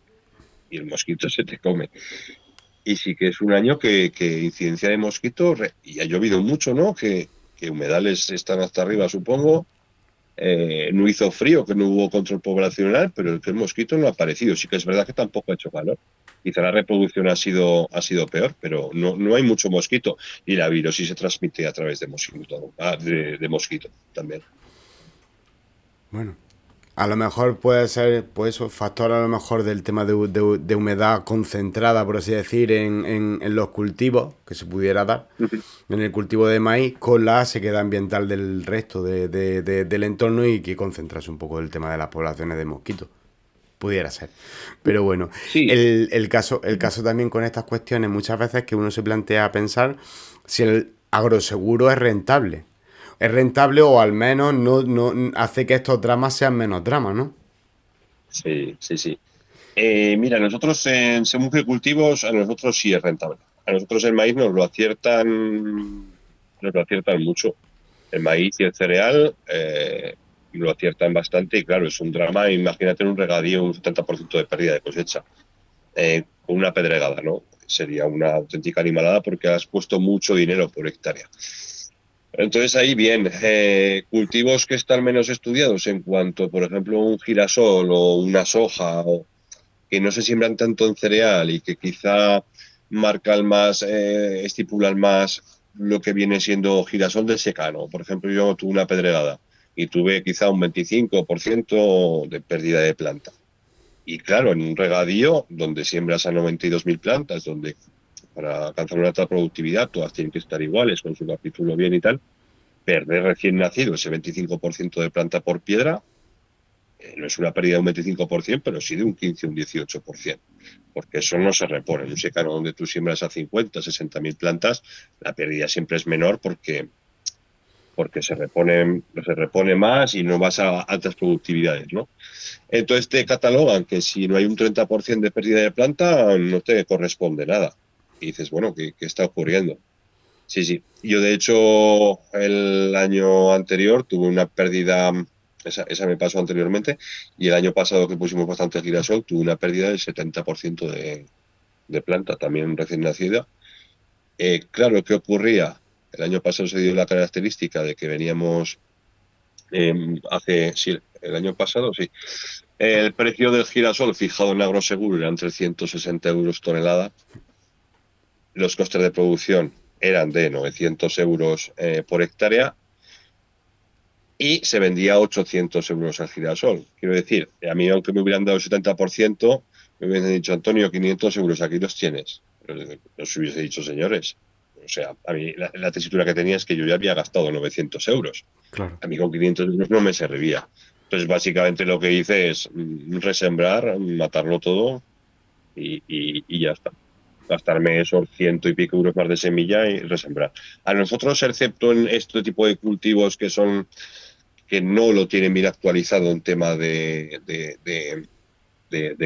el mosquito se te come. Y sí que es un año que incidencia de mosquito, y ha llovido mucho, ¿no? Que humedales están hasta arriba, supongo. No hizo frío, que no hubo control poblacional, pero el mosquito no ha aparecido. Sí que es verdad que tampoco ha hecho calor. Quizá la reproducción ha sido peor, pero no hay mucho mosquito. Y la virosis se transmite a través de mosquito, de mosquito también. Bueno, a lo mejor puede ser, pues eso, factor a lo mejor del tema de humedad concentrada, por así decir, en los cultivos que se pudiera dar, en el cultivo de maíz, con la sequedad ambiental del resto del entorno y que concentrase un poco el tema de las poblaciones de mosquitos. Pudiera ser. Pero bueno, Sí, el caso también con estas cuestiones, muchas veces que uno se plantea pensar si el agroseguro es rentable. Es rentable o al menos no hace que estos dramas sean menos dramas, ¿no? sí, sí, sí. Mira, nosotros según qué cultivos, a nosotros sí es rentable. A nosotros el maíz nos lo aciertan mucho. El maíz y el cereal lo aciertan bastante y claro, es un drama. Imagínate en un regadío un 70% de pérdida de cosecha con una pedregada, ¿no? Sería una auténtica animalada porque has puesto mucho dinero por hectárea. Entonces ahí bien, cultivos que están menos estudiados en cuanto, por ejemplo, un girasol o una soja, o que no se siembran tanto en cereal y que quizá marcan más, estipulan más lo que viene siendo girasol de secano. Por ejemplo, yo tuve una pedregada y tuve quizá un 25% de pérdida de planta. Y claro, en un regadío donde siembras a 92.000 plantas, donde para alcanzar una alta productividad todas tienen que estar iguales, con su capítulo bien y tal, perder recién nacido ese 25% de planta por piedra, no es una pérdida de un 25%, pero sí de un 15 o un 18%, porque eso no se repone. En un secano donde tú siembras a 50, 60.000 plantas, la pérdida siempre es menor porque se repone más y no vas a altas productividades, ¿no? Entonces te catalogan que si no hay un 30% de pérdida de planta, no te corresponde nada. Y dices, bueno, ¿qué está ocurriendo? Sí, sí. Yo, de hecho, el año anterior tuve una pérdida, esa me pasó anteriormente, y el año pasado que pusimos bastante girasol, tuve una pérdida del 70% de planta, también recién nacida. Claro, ¿qué ocurría? El año pasado se dio la característica de que veníamos sí, el año pasado, sí. El precio del girasol fijado en Agroseguro eran 360 euros tonelada. Los costes de producción eran de 900 euros por hectárea y se vendía a 800 euros al girasol. Quiero decir, a mí aunque me hubieran dado el 70%, me hubieran dicho, Antonio, 500 euros, aquí los tienes. Los hubiese dicho, señores. O sea, a mí la tesitura que tenía es que yo ya había gastado 900 euros. Claro. A mí con 500 euros no me servía. Entonces, básicamente lo que hice es resembrar, matarlo todo y ya está. Gastarme esos 100 y pico euros más de semilla y resembrar. A nosotros, excepto en este tipo de cultivos que no lo tienen bien actualizado en tema de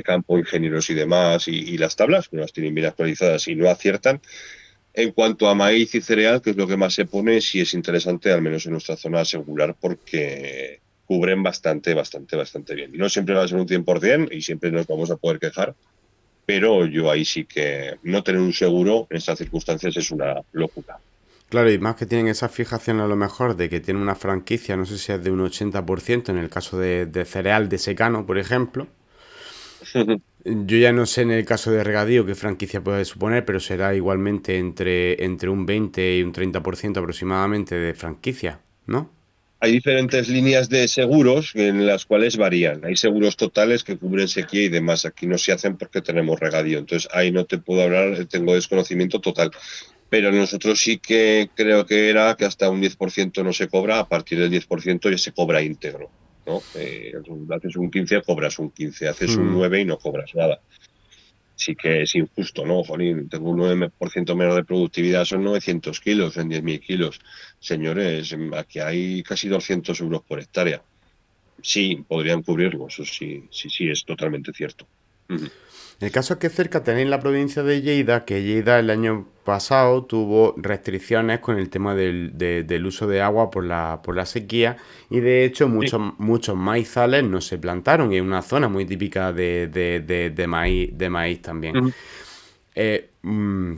campo, ingenieros y demás, y las tablas, que no las tienen bien actualizadas y no aciertan. En cuanto a maíz y cereal, que es lo que más se pone, sí es interesante, al menos en nuestra zona, asegurar porque cubren bastante bien. No siempre va a ser un 100% y siempre nos vamos a poder quejar, pero yo ahí sí que no tener un seguro en estas circunstancias es una locura. Claro, y más que tienen esa fijación a lo mejor de que tienen una franquicia, no sé si es de un 80% en el caso de cereal de secano, por ejemplo. Yo ya no sé en el caso de regadío qué franquicia puede suponer, pero será igualmente entre un 20 y un 30% aproximadamente de franquicia, ¿no? Hay diferentes líneas de seguros en las cuales varían. Hay seguros totales que cubren sequía y demás. Aquí no se hacen porque tenemos regadío. Entonces ahí no te puedo hablar, tengo desconocimiento total. Pero nosotros sí que creo que era que hasta un 10% no se cobra, a partir del 10% ya se cobra íntegro, ¿no? Haces un 15, cobras un 15, haces un Mm. 9 y no cobras nada. Sí que es injusto, ¿no? Jolín, tengo un 9% menos de productividad, son 900 kilos en 10.000 kilos. Señores, aquí hay casi 200 euros por hectárea. Sí, podrían cubrirlo, eso sí, sí, sí, es totalmente cierto. Ujú. El caso es que cerca tenéis la provincia de Lleida, que Lleida el año pasado tuvo restricciones con el tema del uso de agua por la sequía y de hecho Sí. muchos maizales no se plantaron y es una zona muy típica de maíz también. Ujú.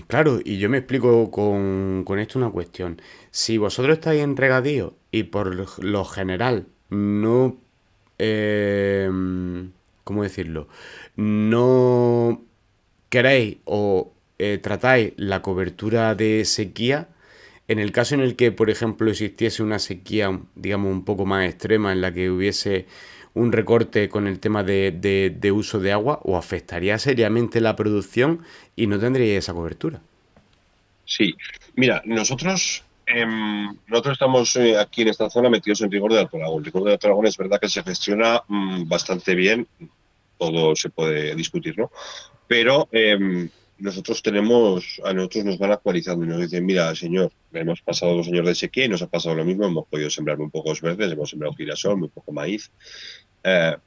Claro, y yo me explico con esto una cuestión. Si vosotros estáis en regadío y por lo general no eh, ¿cómo decirlo? No queréis o tratáis la cobertura de sequía, en el caso en el que, por ejemplo, existiese una sequía, digamos, un poco más extrema, en la que hubiese un recorte con el tema de uso de agua, o afectaría seriamente la producción y no tendríais esa cobertura. Sí, mira, nosotros estamos aquí en esta zona metidos en rigor de Alto Aragón. El rigor de Alto Aragón es verdad que se gestiona bastante bien, todo se puede discutir, ¿no? Pero a nosotros nos van actualizando y nos dicen, mira, señor, hemos pasado 2 años de sequía y nos ha pasado lo mismo, hemos podido sembrar muy pocos verdes, hemos sembrado girasol, muy poco maíz,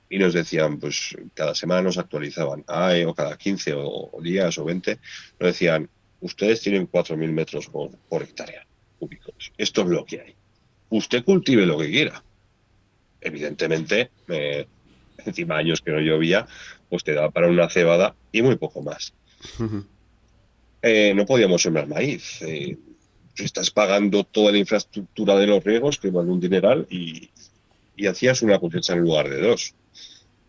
y nos decían, pues cada semana nos actualizaban, o cada 15 o días o 20, nos decían, ustedes tienen 4.000 metros por hectárea cúbicos, esto es lo que hay. Usted cultive lo que quiera. Evidentemente, encima años que no llovía, pues te da para una cebada y muy poco más. No podíamos sembrar maíz. Estás pagando toda la infraestructura de los riegos, que vale un dineral, y hacías una cosecha en lugar de dos.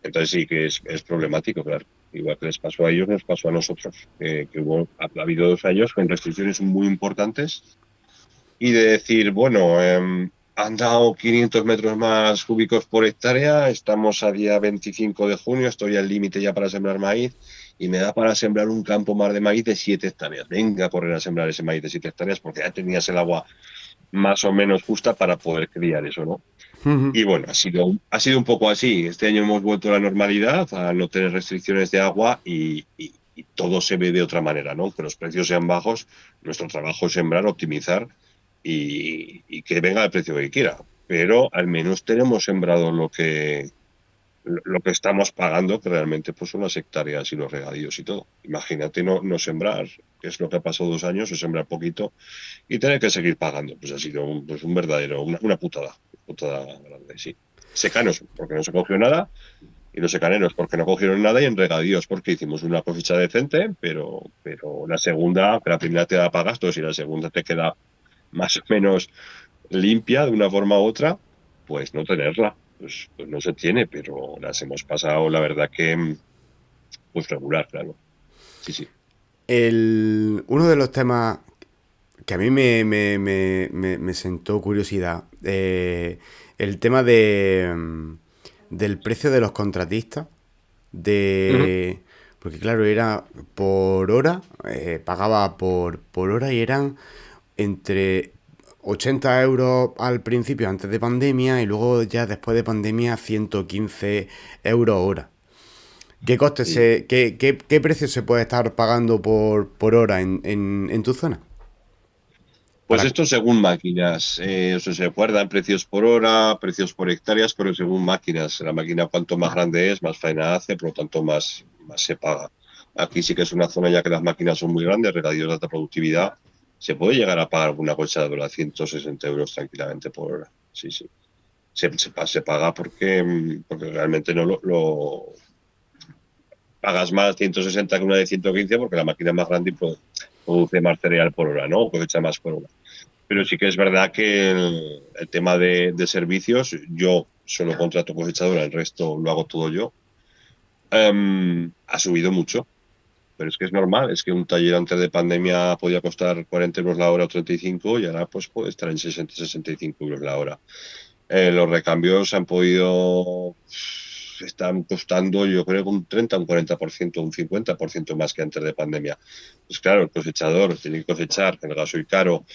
Entonces sí que es problemático, claro. Igual que les pasó a ellos, nos pasó a nosotros. Ha habido 2 años con restricciones muy importantes y de decir, bueno, han dado 500 metros más cúbicos por hectárea, estamos a día 25 de junio, estoy al límite ya para sembrar maíz y me da para sembrar un campo más de maíz de 7 hectáreas. Venga a correr a sembrar ese maíz de 7 hectáreas porque ya tenías el agua más o menos justa para poder criar eso, ¿no? Y bueno, ha sido un poco así. Este año hemos vuelto a la normalidad, a no tener restricciones de agua y todo se ve de otra manera, ¿no? Que los precios sean bajos, nuestro trabajo es sembrar, optimizar y que venga el precio que quiera. Pero al menos tenemos sembrado lo que estamos pagando, que realmente pues son las hectáreas y los regadíos y todo. Imagínate no sembrar, que es lo que ha pasado 2 años, o sembrar poquito y tener que seguir pagando. Pues ha sido un verdadero, una putada grande, sí. Secanos, porque no se cogió nada, y los secaneros, porque no cogieron nada, y en regadíos, porque hicimos una cosecha decente, pero la segunda, que la primera te da para gastos y la segunda te queda más o menos limpia de una forma u otra, pues no tenerla. Pues no se tiene, pero las hemos pasado, la verdad que, pues regular, claro. Sí, sí. Uno de los temas que a mí me sentó curiosidad, el tema del precio de los contratistas, Ujú. porque claro, era por hora, pagaba por hora y eran entre 80 euros al principio antes de pandemia y luego ya después de pandemia 115 euros hora. ¿Qué costes Sí. qué precio se puede estar pagando por hora en tu zona? Pues Para... esto según máquinas. Eso se acuerdan precios por hora, precios por hectáreas, pero según máquinas. La máquina cuanto más grande es, más faena hace, por lo tanto más se paga. Aquí sí que es una zona ya que las máquinas son muy grandes, regadíos de alta productividad. Se puede llegar a pagar una cochadora a 160 euros tranquilamente por hora. Sí, sí. Se paga porque realmente no pagas más 160 que una de 115 porque la máquina es más grande y produce más cereal por hora, ¿no? O cosecha más por hora. Pero sí que es verdad que el tema de servicios, yo solo contrato cosechadora, el resto lo hago todo yo, ha subido mucho. Pero es que es normal, es que un taller antes de pandemia podía costar 40 euros la hora o 35 y ahora pues puede estar en 60, 65 euros la hora. Los recambios han podido están costando, yo creo, un 30, un 40%, un 50% más que antes de pandemia. Pues claro, el cosechador tiene que cosechar, el gasoil caro,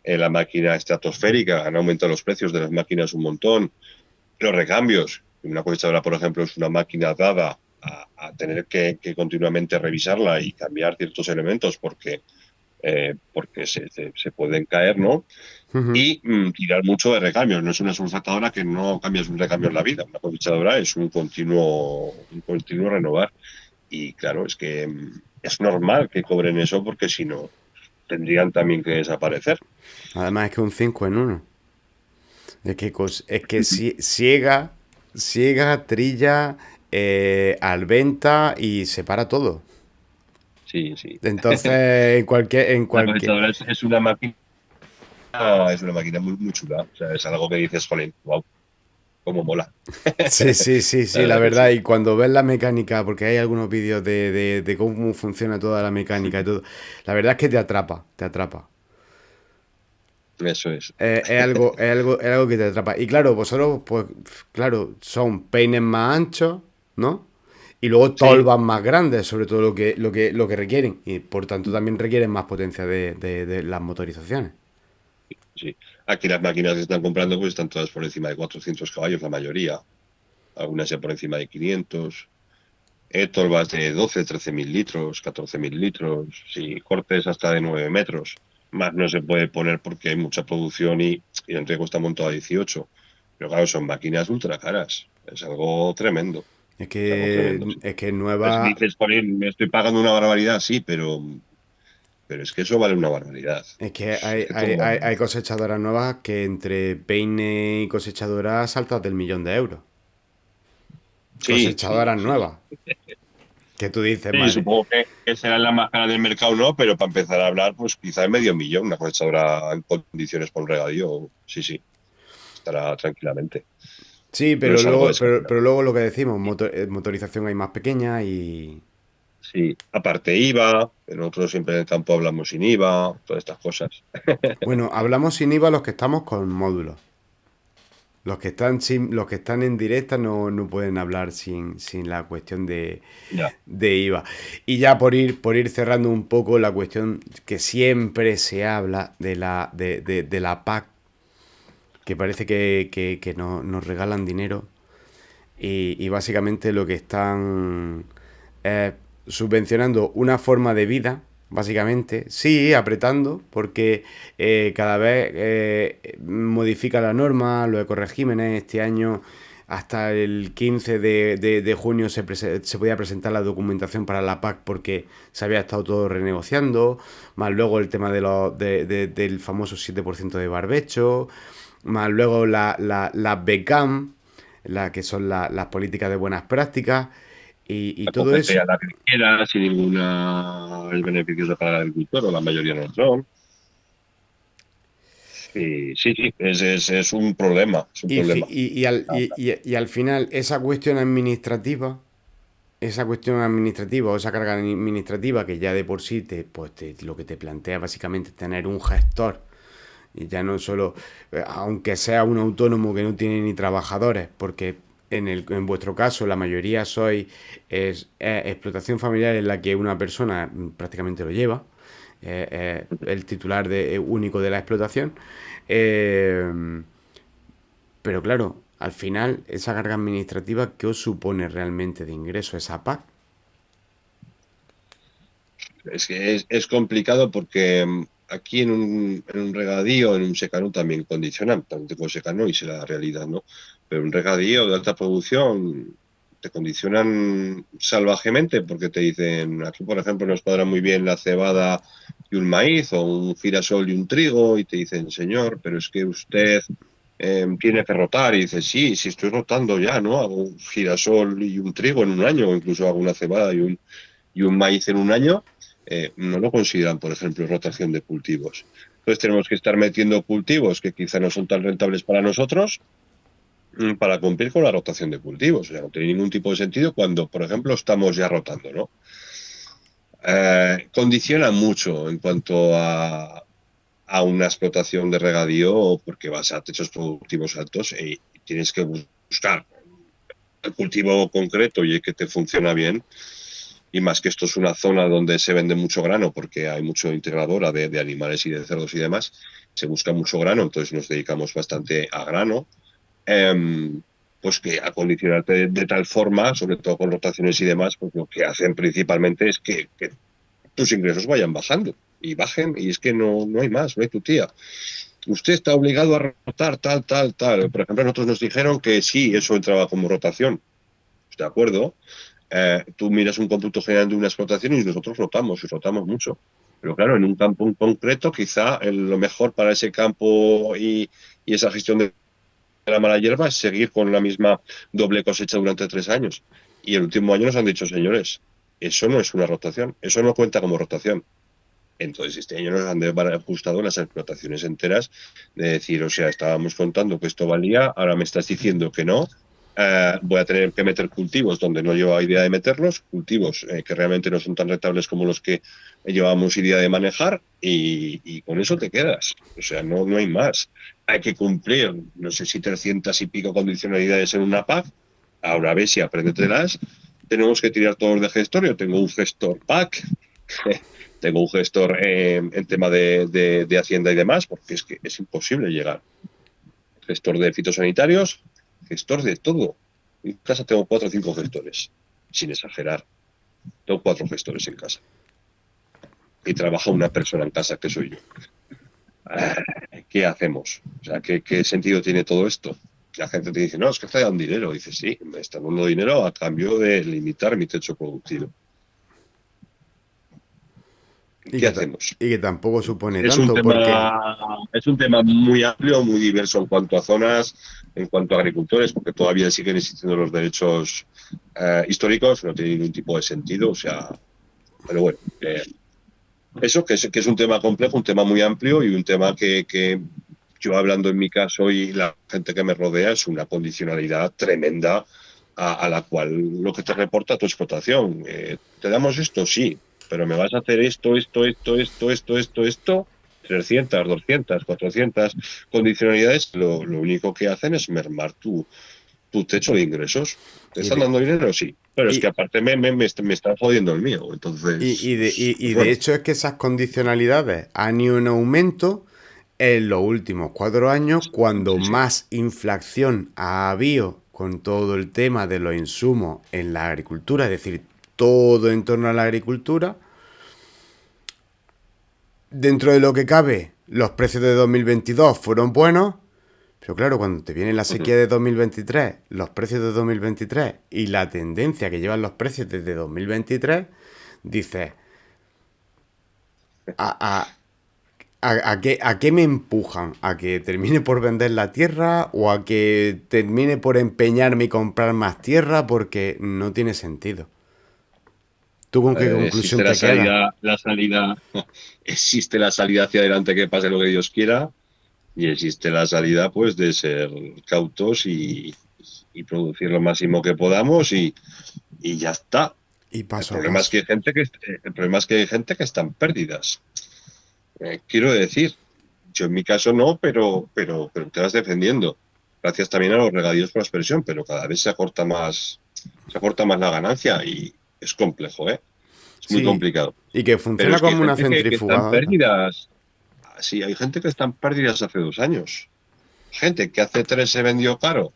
la máquina estratosférica, han aumentado los precios de las máquinas un montón, los recambios. Una cosechadora, por ejemplo, es una máquina dada a tener que continuamente revisarla y cambiar ciertos elementos porque se pueden caer, ¿no? Ujú. Y tirar mucho de recambios. No es una sulfatadora que no cambias un recambio en la vida. Una cosechadora es un continuo renovar. Y claro, es que es normal que cobren eso porque si no, tendrían también que desaparecer. Además es que un 5 en uno. Es que ciega, ciega, trilla, alventa y separa todo. Sí, sí. Entonces, en La cualquier, cosechadora es una máquina muy, muy chula. O sea, es algo que dices, jolín, wow, cómo mola. sí, sí, sí, La sí, la verdad que verdad. sí. Y cuando ves la mecánica, porque hay algunos vídeos de cómo funciona toda la mecánica y todo, la verdad es que te atrapa, te atrapa. Eso es. Es algo que te atrapa. Y claro, vosotros, pues, claro, son peines más anchos, ¿no? Y luego Sí, tolvas más grandes, sobre todo lo que requieren. Y por tanto también requieren más potencia de las motorizaciones. sí. Aquí las máquinas que están comprando pues están todas por encima de 400 caballos, la mayoría. Algunas ya por encima de 500. Tolvas de 12, 13.000 litros, 14.000 litros, sí, cortes hasta de 9 metros. Más no se puede poner porque hay mucha producción y el riego está montado a 18. Pero claro, son máquinas ultra caras. Es algo tremendo. Es algo tremendo, sí. Es que Pues nueva, dices, "Jolín, me estoy pagando una barbaridad, sí, pero es que eso vale una barbaridad. es que ¿Cómo vale? hay cosechadoras nuevas que entre peine y cosechadoras saltas del 1.000.000 de euros. Sí, sí, Cosechadoras sí. nuevas. Que tú dices, Sí, madre. supongo que serán las más caras del mercado, ¿no? Pero para empezar a hablar, pues quizás medio millón, una cosechadora en condiciones para un regadío. Sí, sí, estará tranquilamente. Sí, No es algo descabellado. pero luego lo que decimos, motorización hay más pequeña y... Sí, aparte IVA, pero nosotros siempre en el campo hablamos sin IVA, todas estas cosas. Bueno, hablamos sin IVA los que estamos con módulos. Los que están en directa no pueden hablar sin la cuestión Ya, de IVA. Y ya por ir cerrando un poco la cuestión que siempre se habla de la PAC, que parece que nos regalan dinero y básicamente lo que están subvencionando una forma de vida, básicamente, sí, apretando, porque cada vez modifica la norma, los ecoregímenes. Este año, hasta el 15 de junio, se podía presentar la documentación para la PAC porque se había estado todo renegociando, más luego el tema del famoso 7% de barbecho, más luego las BECAM, que son las políticas de buenas prácticas, y todo acógete eso. a la que quieras sin ninguna beneficioso para el agricultor, o la mayoría no son. Sí, sí, sí, es un problema, es un Y, problema. y al final, esa cuestión administrativa o esa carga administrativa que ya de por sí lo que te plantea básicamente es tener un gestor. Y ya no solo, aunque sea un autónomo que no tiene ni trabajadores, porque en vuestro caso la mayoría es explotación familiar en la que una persona prácticamente lo lleva, el titular único de la explotación. Eh, pero claro, al final, esa carga administrativa, ¿qué os supone realmente de ingreso esa PAC? Es que es complicado porque aquí en un regadío, en un secano también condicionan, también tengo secano y sé la realidad, ¿no? Pero un regadío de alta producción te condicionan salvajemente porque te dicen, aquí por ejemplo nos cuadra muy bien la cebada y un maíz o un girasol y un trigo y te dicen, señor, pero es que usted tiene que rotar y dices, sí, sí estoy rotando ya, ¿no? Hago un girasol y un trigo en un año o incluso hago una cebada y un maíz en un año no lo consideran, por ejemplo, rotación de cultivos. Entonces tenemos que estar metiendo cultivos que quizá no son tan rentables para nosotros para cumplir con la rotación de cultivos. O sea, no tiene ningún tipo de sentido cuando, por ejemplo, estamos ya rotando, ¿no? Condiciona mucho en cuanto a una explotación de regadío porque vas a techos productivos altos y tienes que buscar. el cultivo concreto y el que te funciona bien. Y más que esto es una zona donde se vende mucho grano, porque hay mucho integradora de animales y de cerdos y demás, se busca mucho grano, entonces nos dedicamos bastante a grano. Pues que acondicionarte de tal forma, sobre todo con rotaciones y demás, pues lo que hacen principalmente es que tus ingresos vayan bajando y bajen, y es que no hay más, no hay tu tía. Usted está obligado a rotar tal, tal, tal. Por ejemplo, nosotros nos dijeron que sí, eso entraba como rotación. De acuerdo. Tú miras un cómputo general de una explotación y nosotros rotamos, y rotamos mucho. Pero claro, en un campo en concreto, quizá lo mejor para ese campo y esa gestión de la mala hierba es seguir con la misma doble cosecha durante 3 años. Y el último año nos han dicho, señores, eso no es una rotación, eso no cuenta como rotación. Entonces, este año nos han ajustado las explotaciones enteras de decir, o sea, estábamos contando que esto valía, ahora me estás diciendo que no. Voy a tener que meter cultivos donde no llevaba idea de meterlos, cultivos que realmente no son tan rentables como los que llevábamos idea de manejar, y con eso te quedas. O sea, no hay más. Hay que cumplir, no sé si 300 y pico condicionalidades en una PAC. Ahora ves si apréndetelas. Tenemos que tirar todos de gestor. Yo tengo un gestor PAC, tengo un gestor en tema de Hacienda y demás, porque es que es imposible llegar. Gestor de fitosanitarios, gestor de todo. En casa tengo 4 o 5 gestores, sin exagerar. Tengo 4 gestores en casa. Y trabaja una persona en casa, que soy yo. ¿Qué hacemos? O sea, ¿qué sentido tiene todo esto? La gente te dice, no, es que está dando dinero. Dices, sí, me está dando dinero a cambio de limitar mi techo productivo. ¿Qué hacemos? Y que tampoco supone Es tanto, es un tema muy amplio, muy diverso en cuanto a zonas, en cuanto a agricultores, porque todavía siguen existiendo los derechos históricos, no tiene ningún tipo de sentido. O sea, pero bueno, eso que es un tema complejo, un tema muy amplio, y un tema que yo, hablando en mi caso y la gente que me rodea, es una condicionalidad tremenda a la cual lo que te reporta tu explotación. ¿Te damos esto? Sí, pero me vas a hacer esto, 300, 200, 400 condicionalidades. Lo único que hacen es mermar tu techo de ingresos. ¿Te están dando dinero? Sí, pero es que aparte me están jodiendo el mío. Entonces, y bueno. de hecho es que esas condicionalidades han ido en aumento en los últimos 4 años, cuando Sí. más inflación ha habido con todo el tema de los insumos en la agricultura, es decir, todo en torno a la agricultura. Dentro de lo que cabe, los precios de 2022 fueron buenos, pero claro, cuando te viene la sequía de 2023, los precios de 2023 y la tendencia que llevan los precios desde 2023, dices, ¿a qué me empujan? ¿A que termine por vender la tierra o a que termine por empeñarme y comprar más tierra? Porque no tiene sentido. ¿Tú con qué conclusión te quedas? Existe la salida hacia adelante, que pase lo que Dios quiera, y existe la salida, pues, de ser cautos y producir lo máximo que podamos, y ya está. Y paso El problema es que hay gente que está en pérdidas. Quiero decir, yo en mi caso no, pero te vas defendiendo. Gracias también a los regadíos por la expresión, pero cada vez se acorta más la ganancia, y es complejo, ¿eh? Es muy complicado. Y que Pero funciona es que hay como una gente que está en centrifugadora. pérdidas. Sí, hay gente que está en pérdidas hace 2 años. Gente que hace 3 se vendió caro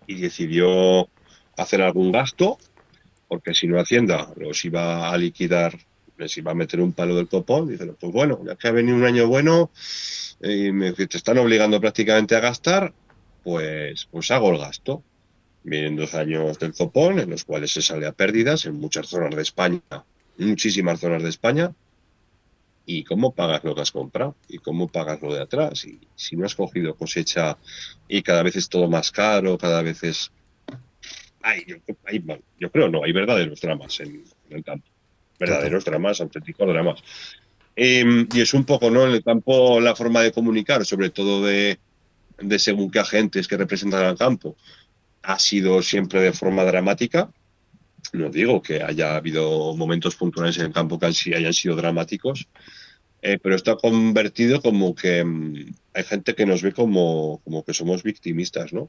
y decidió hacer algún gasto, porque si no, Hacienda los iba a liquidar, les iba a meter un palo del copón. Dicen, pues bueno, ya que ha venido un año bueno y te están obligando prácticamente a gastar, pues hago el gasto. Vienen 2 años del copón en los cuales se sale a pérdidas en muchas zonas de España, muchísimas zonas de España. ¿Y cómo pagas lo que has comprado? ¿Y cómo pagas lo de atrás? Y si no has cogido cosecha y cada vez es todo más caro, cada vez es... Yo creo no, hay verdaderos dramas en el campo. Verdaderos dramas, auténticos dramas. Y es un poco, ¿no?, en el campo, la forma de comunicar, sobre todo de según qué agentes que representan al campo, ha sido siempre de forma dramática. No digo que haya habido momentos puntuales en el campo que hayan sido dramáticos, pero está convertido como que hay gente que nos ve como que somos victimistas, ¿no?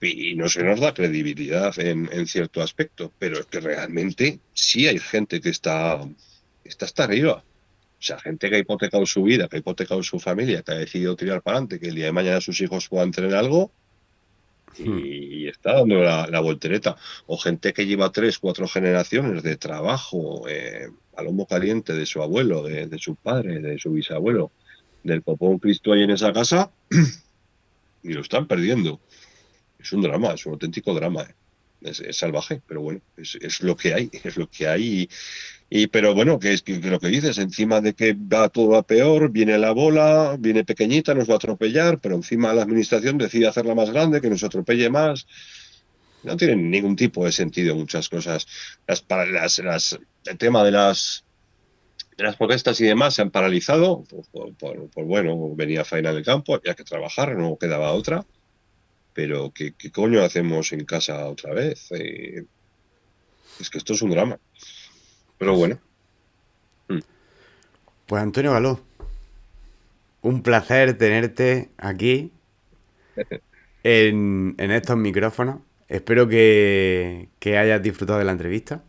y no se nos da credibilidad en cierto aspecto, pero es que realmente sí hay gente que está hasta arriba. O sea, gente que ha hipotecado su vida, que ha hipotecado su familia, que ha decidido tirar para adelante, que el día de mañana sus hijos puedan tener algo y está dando la voltereta. O gente que lleva 3, 4 generaciones de trabajo a lomo caliente de su abuelo, de su padre, de su bisabuelo, del popón Cristo ahí en esa casa y lo están perdiendo. Es un drama, es un auténtico drama. Es salvaje, pero bueno, es lo que hay, es lo que hay. Pero bueno, que lo que dices, encima de que va todo a peor, viene la bola, viene pequeñita, nos va a atropellar, pero encima la administración decide hacerla más grande, que nos atropelle más. No tienen ningún tipo de sentido muchas cosas. El tema de las protestas y demás se han paralizado. Bueno, venía faena en el campo, había que trabajar, no quedaba otra. Pero ¿qué coño hacemos en casa otra vez? Es que esto es un drama. Pero bueno. Pues Antonio Galó, un placer tenerte aquí en estos micrófonos. Espero que hayas disfrutado de la entrevista.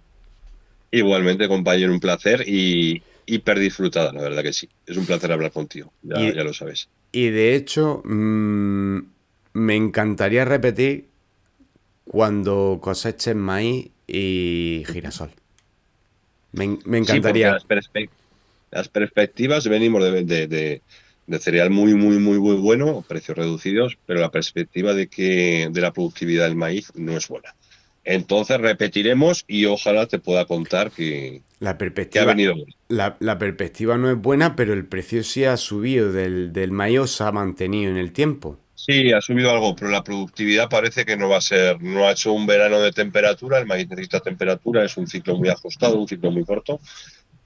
Igualmente, compañero, un placer y hiper disfrutada, la verdad que sí. Es un placer hablar contigo, ya lo sabes. Y de hecho, me encantaría repetir cuando coseches maíz y girasol. Me encantaría. Sí, las perspectivas, venimos de cereal muy, muy, muy, muy bueno, precios reducidos, pero la perspectiva de la productividad del maíz no es buena. Entonces repetiremos y ojalá te pueda contar que La ha perspectiva, venido bien. la perspectiva no es buena, pero el precio sí ha subido del maíz, o se ha mantenido en el tiempo. Sí, ha subido algo, pero la productividad parece que no va a ser, no ha hecho un verano de temperatura, el maíz necesita temperatura, es un ciclo muy ajustado, un ciclo muy corto,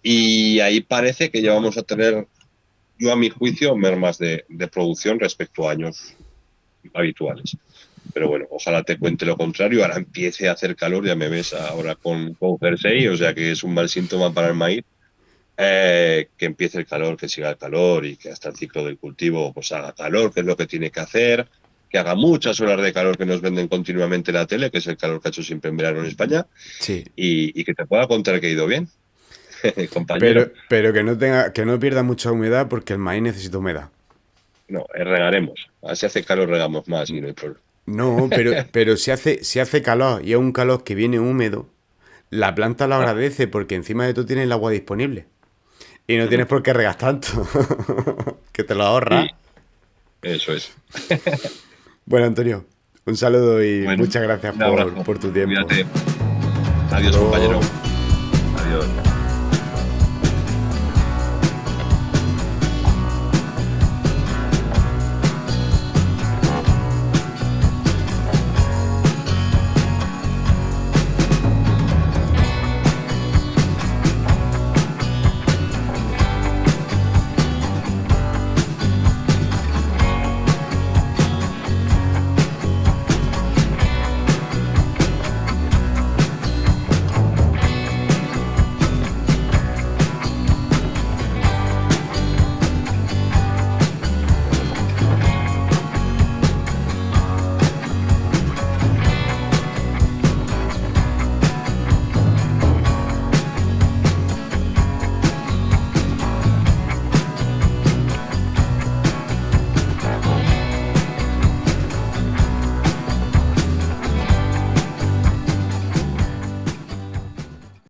y ahí parece que ya vamos a tener, yo a mi juicio, mermas de producción respecto a años habituales. Pero bueno, ojalá te cuente lo contrario, ahora empiece a hacer calor, ya me ves ahora con jersey, o sea que es un mal síntoma para el maíz. Que empiece el calor, que siga el calor y que hasta el ciclo del cultivo pues haga calor, que es lo que tiene que hacer, que haga muchas horas de calor que nos venden continuamente en la tele, que es el calor que ha hecho siempre en verano en España, Sí. y que te pueda contar que ha ido bien, compañero. Pero que no pierda mucha humedad, porque el maíz necesita humedad. No, regaremos. Si hace calor regamos más y no hay problema. No, pero si hace calor y es un calor que viene húmedo, la planta lo agradece, porque encima de todo tienes el agua disponible. Y no tienes por qué regar tanto. Que te lo ahorras. Sí, eso es. Bueno, Antonio, un saludo y Bueno, muchas gracias un abrazo. por tu tiempo. Cuídate. Adiós, compañero. Adiós.